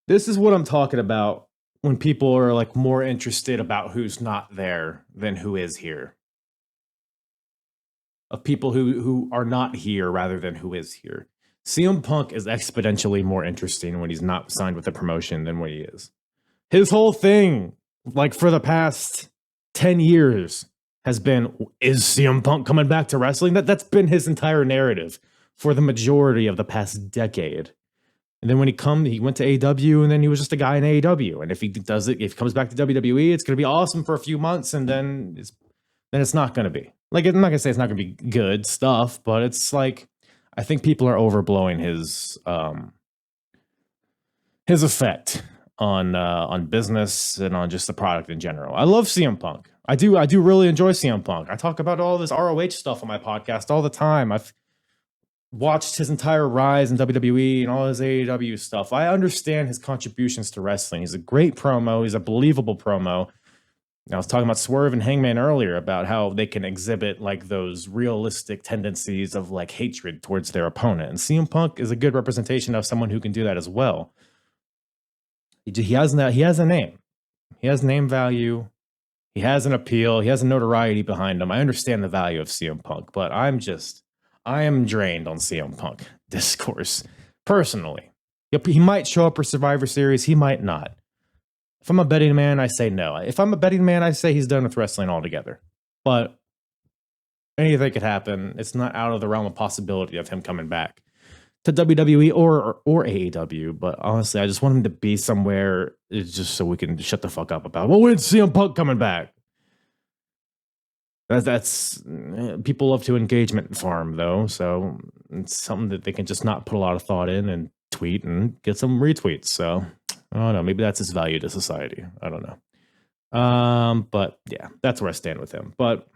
This is what I'm talking about when people are like more interested about who's not there than who is here. Of people who are not here rather than who is here. CM Punk is exponentially more interesting when he's not signed with the promotion than when he is. His whole thing, like for the past 10 years, has been, is CM Punk coming back to wrestling? That's been his entire narrative for the majority of the past decade. And then when he went to AEW, and then he was just a guy in AEW. And if he comes back to WWE, it's going to be awesome for a few months, and then it's then it's not going to be. Like, I'm not going to say it's not going to be good stuff, but it's like, I think people are overblowing his effect on business and on just the product in general. I love CM Punk. I do really enjoy CM Punk. I talk about all this ROH stuff on my podcast all the time. I've watched his entire rise in WWE and all his AEW stuff. I understand his contributions to wrestling. He's a great promo. He's a believable promo. I was talking about Swerve and Hangman earlier about how they can exhibit like those realistic tendencies of like hatred towards their opponent. And CM Punk is a good representation of someone who can do that as well. He has a name. He has name value. He has an appeal. He has a notoriety behind him. I understand the value of CM Punk, but I am drained on CM Punk discourse personally. He might show up for Survivor Series. He might not. If I'm a betting man, I say no. If I'm a betting man, I say he's done with wrestling altogether. But anything could happen. It's not out of the realm of possibility of him coming back to WWE or AEW. But honestly, I just want him to be somewhere just so we can shut the fuck up about, well, when's CM Punk coming back? That's people love to engagement farm, though. So it's something that they can just not put a lot of thought in and tweet and get some retweets. So I don't know. Maybe that's his value to society. I don't know. But yeah, that's where I stand with him. But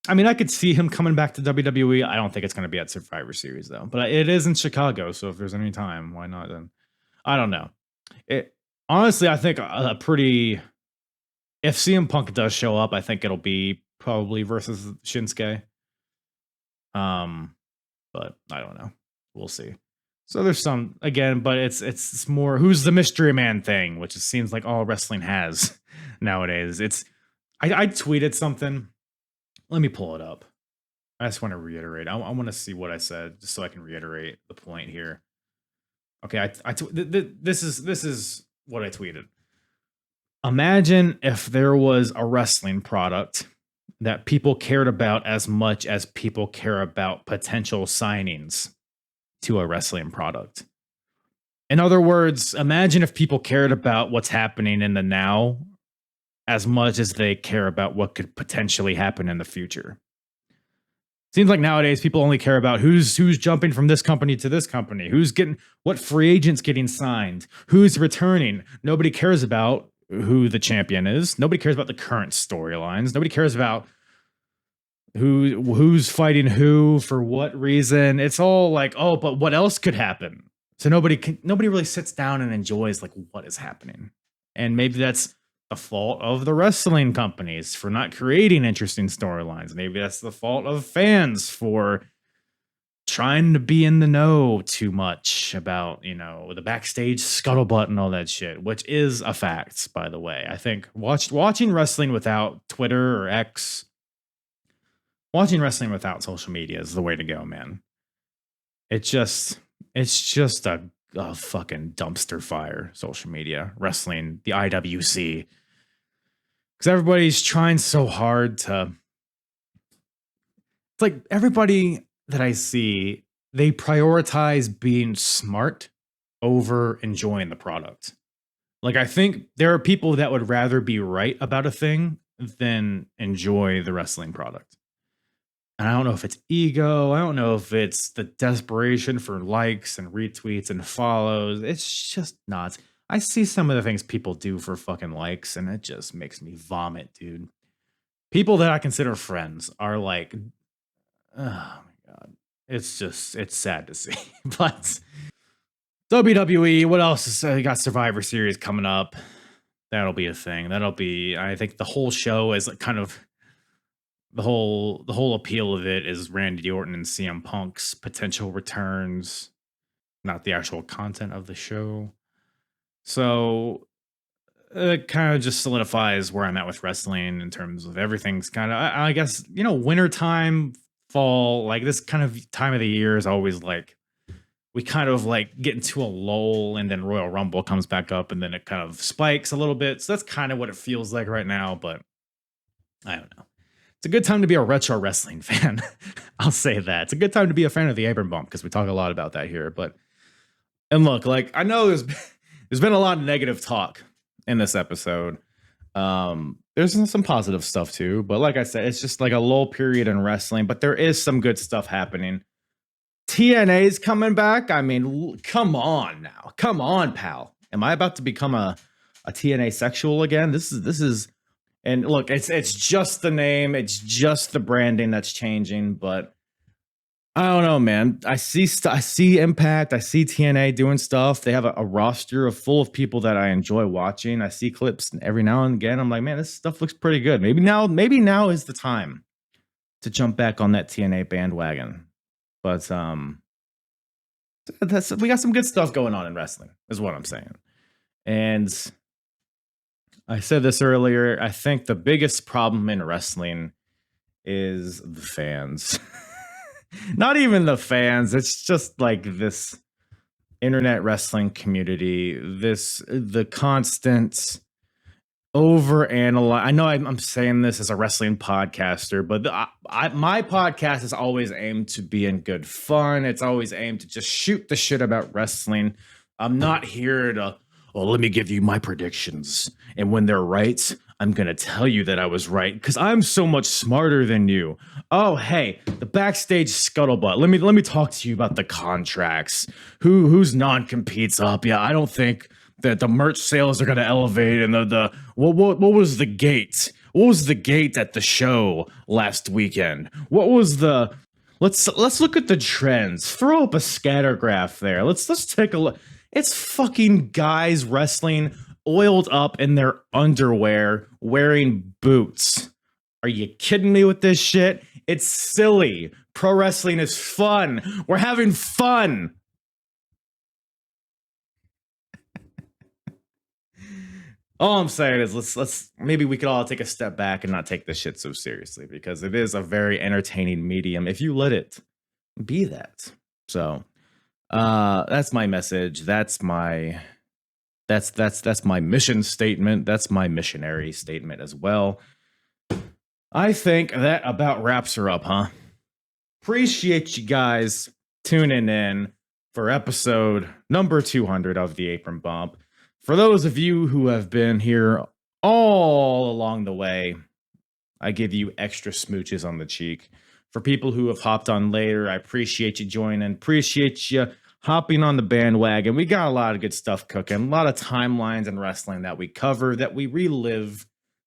I mean, I could see him coming back to WWE. I don't think it's going to be at Survivor Series though. But it is in Chicago, so if there's any time, why not then? I don't know. Honestly, I think a pretty. If CM Punk does show up, I think it'll be probably versus Shinsuke. But I don't know. We'll see. So there's some again, but it's more who's the mystery man thing, which it seems like all wrestling has nowadays. I tweeted something. Let me pull it up. I just want to reiterate. I want to see what I said just so I can reiterate the point here. Okay, this is what I tweeted. Imagine if there was a wrestling product that people cared about as much as people care about potential signings to a wrestling product. In other words, imagine if people cared about what's happening in the now as much as they care about what could potentially happen in the future. Seems like nowadays people only care about who's jumping from this company to this company, what free agents getting signed, who's returning. Nobody cares about who the champion is. Nobody cares about the current storylines. Nobody cares about who's fighting who for what reason. It's all like, oh, but what else could happen? So nobody really sits down and enjoys like what is happening. And maybe that's the fault of the wrestling companies for not creating interesting storylines. Maybe that's the fault of fans for trying to be in the know too much about, the backstage scuttlebutt and all that shit, which is a fact, by the way. I think watching wrestling without Twitter or X, watching wrestling without social media is the way to go, man. It's just a fucking dumpster fire, social media, wrestling, the IWC. Because everybody's trying so hard to... It's like everybody that I see, they prioritize being smart over enjoying the product. Like, I think there are people that would rather be right about a thing than enjoy the wrestling product. And I don't know if it's ego. I don't know if it's the desperation for likes and retweets and follows. It's just nuts. I see some of the things people do for fucking likes, and it just makes me vomit, dude. People that I consider friends are like, oh my God. It's sad to see. But WWE, what else is you got Survivor Series coming up? That'll be a thing. I think the whole show is like kind of the whole appeal of it is Randy Orton and CM Punk's potential returns, not the actual content of the show. So it kind of just solidifies where I'm at with wrestling in terms of everything's kind of, I guess, wintertime, fall, like this kind of time of the year is always like, we kind of like get into a lull and then Royal Rumble comes back up and then it kind of spikes a little bit. So that's kind of what it feels like right now, but I don't know. It's a good time to be a retro wrestling fan. I'll say that. It's a good time to be a fan of the Apron Bump because we talk a lot about that here. And look, like I know there's been a lot of negative talk in this episode There's some positive stuff too, but like I said, it's just like a lull period in wrestling, but there is some good stuff happening. TNA's coming back. I mean, come on now. Come on, pal. Am I about to become a TNA sexual again? This is and look, it's just the name, it's just the branding that's changing, but I don't know, man. I see Impact, I see TNA doing stuff. They have a roster full of people that I enjoy watching. I see clips every now and again. I'm like, man, this stuff looks pretty good. Maybe now is the time to jump back on that TNA bandwagon. But we got some good stuff going on in wrestling, is what I'm saying. And I said this earlier. I think the biggest problem in wrestling is the fans. Not even the fans. It's just like this internet wrestling community. The constant overanalyze. I know I'm saying this as a wrestling podcaster, but my podcast is always aimed to be in good fun. It's always aimed to just shoot the shit about wrestling. I'm not here to, let me give you my predictions. And when they're right, I'm going to tell you that I was right because I'm so much smarter than you. Oh, hey, the backstage scuttlebutt. Let me talk to you about the contracts. Whose non-competes up? Yeah, I don't think that the merch sales are going to elevate, and what was the gate? What was the gate at the show last weekend? What was the? Let's look at the trends. Throw up a scatter graph there. Let's take a look. It's fucking guys wrestling oiled up in their underwear, wearing boots. Are you kidding me with this shit? It's silly. Pro wrestling is fun. We're having fun. All I'm saying is let's maybe we could all take a step back and not take this shit so seriously because it is a very entertaining medium if you let it be that. So that's my message. That's my mission statement. That's my missionary statement as well. I think that about wraps her up, huh? Appreciate you guys tuning in for episode number 200 of the Apron Bump. For those of you who have been here all along the way, I give you extra smooches on the cheek. For people who have hopped on later, I appreciate you joining. Appreciate you hopping on the bandwagon. We got a lot of good stuff cooking. A lot of timelines in wrestling that we cover, that we relive,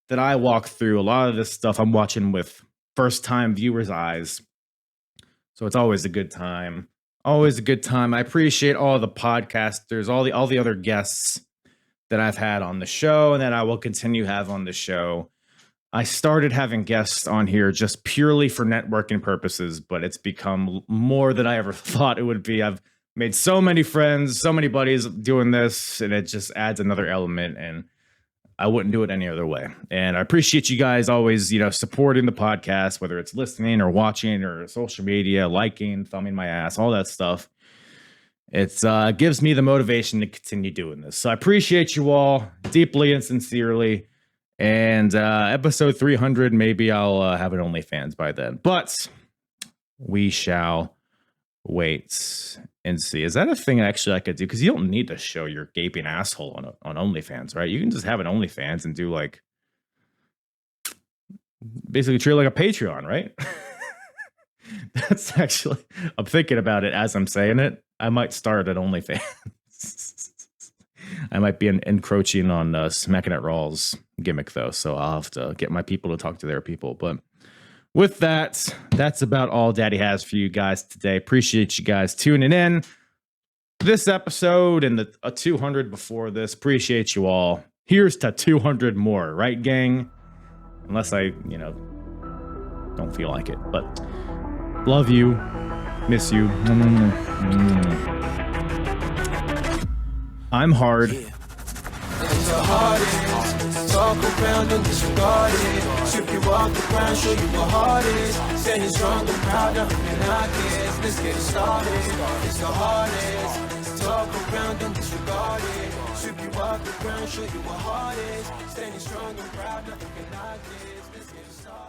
that I walk through. A lot of this stuff I'm watching with first-time viewers' eyes. So it's always a good time. Always a good time. I appreciate all the podcasters, all the other guests that I've had on the show and that I will continue to have on the show. I started having guests on here just purely for networking purposes, but it's become more than I ever thought it would be. I've made so many friends, so many buddies doing this, and it just adds another element, and I wouldn't do it any other way. And I appreciate you guys always, supporting the podcast, whether it's listening or watching or social media, liking, thumbing my ass, all that stuff. It gives me the motivation to continue doing this. So I appreciate you all deeply and sincerely. And episode 300, maybe I'll have an OnlyFans by then. But we shall wait and see. Is that a thing actually I could do? Because you don't need to show your gaping asshole on OnlyFans, right? You can just have an OnlyFans and do basically treat it like a Patreon, right? That's actually, I'm thinking about it as I'm saying it. I might start at OnlyFans. I might be encroaching on Smacking at Raw's gimmick, though, so I'll have to get my people to talk to their people. But with that, that's about all Daddy has for you guys today. Appreciate you guys tuning in. This episode and the 200 before this, appreciate you all. Here's to 200 more, right, gang? Unless I, don't feel like it, but love you. Miss you. I'm hard. Talk around and disregard it. Strip you off the ground, show you what heart is. Standing strong and proud, nothing knock it. Let's get it started. It's the hardest. Talk around and disregard it. Strip you off the ground, show you what heart is. Standing strong and proud, nothing knock it. Let's get it started.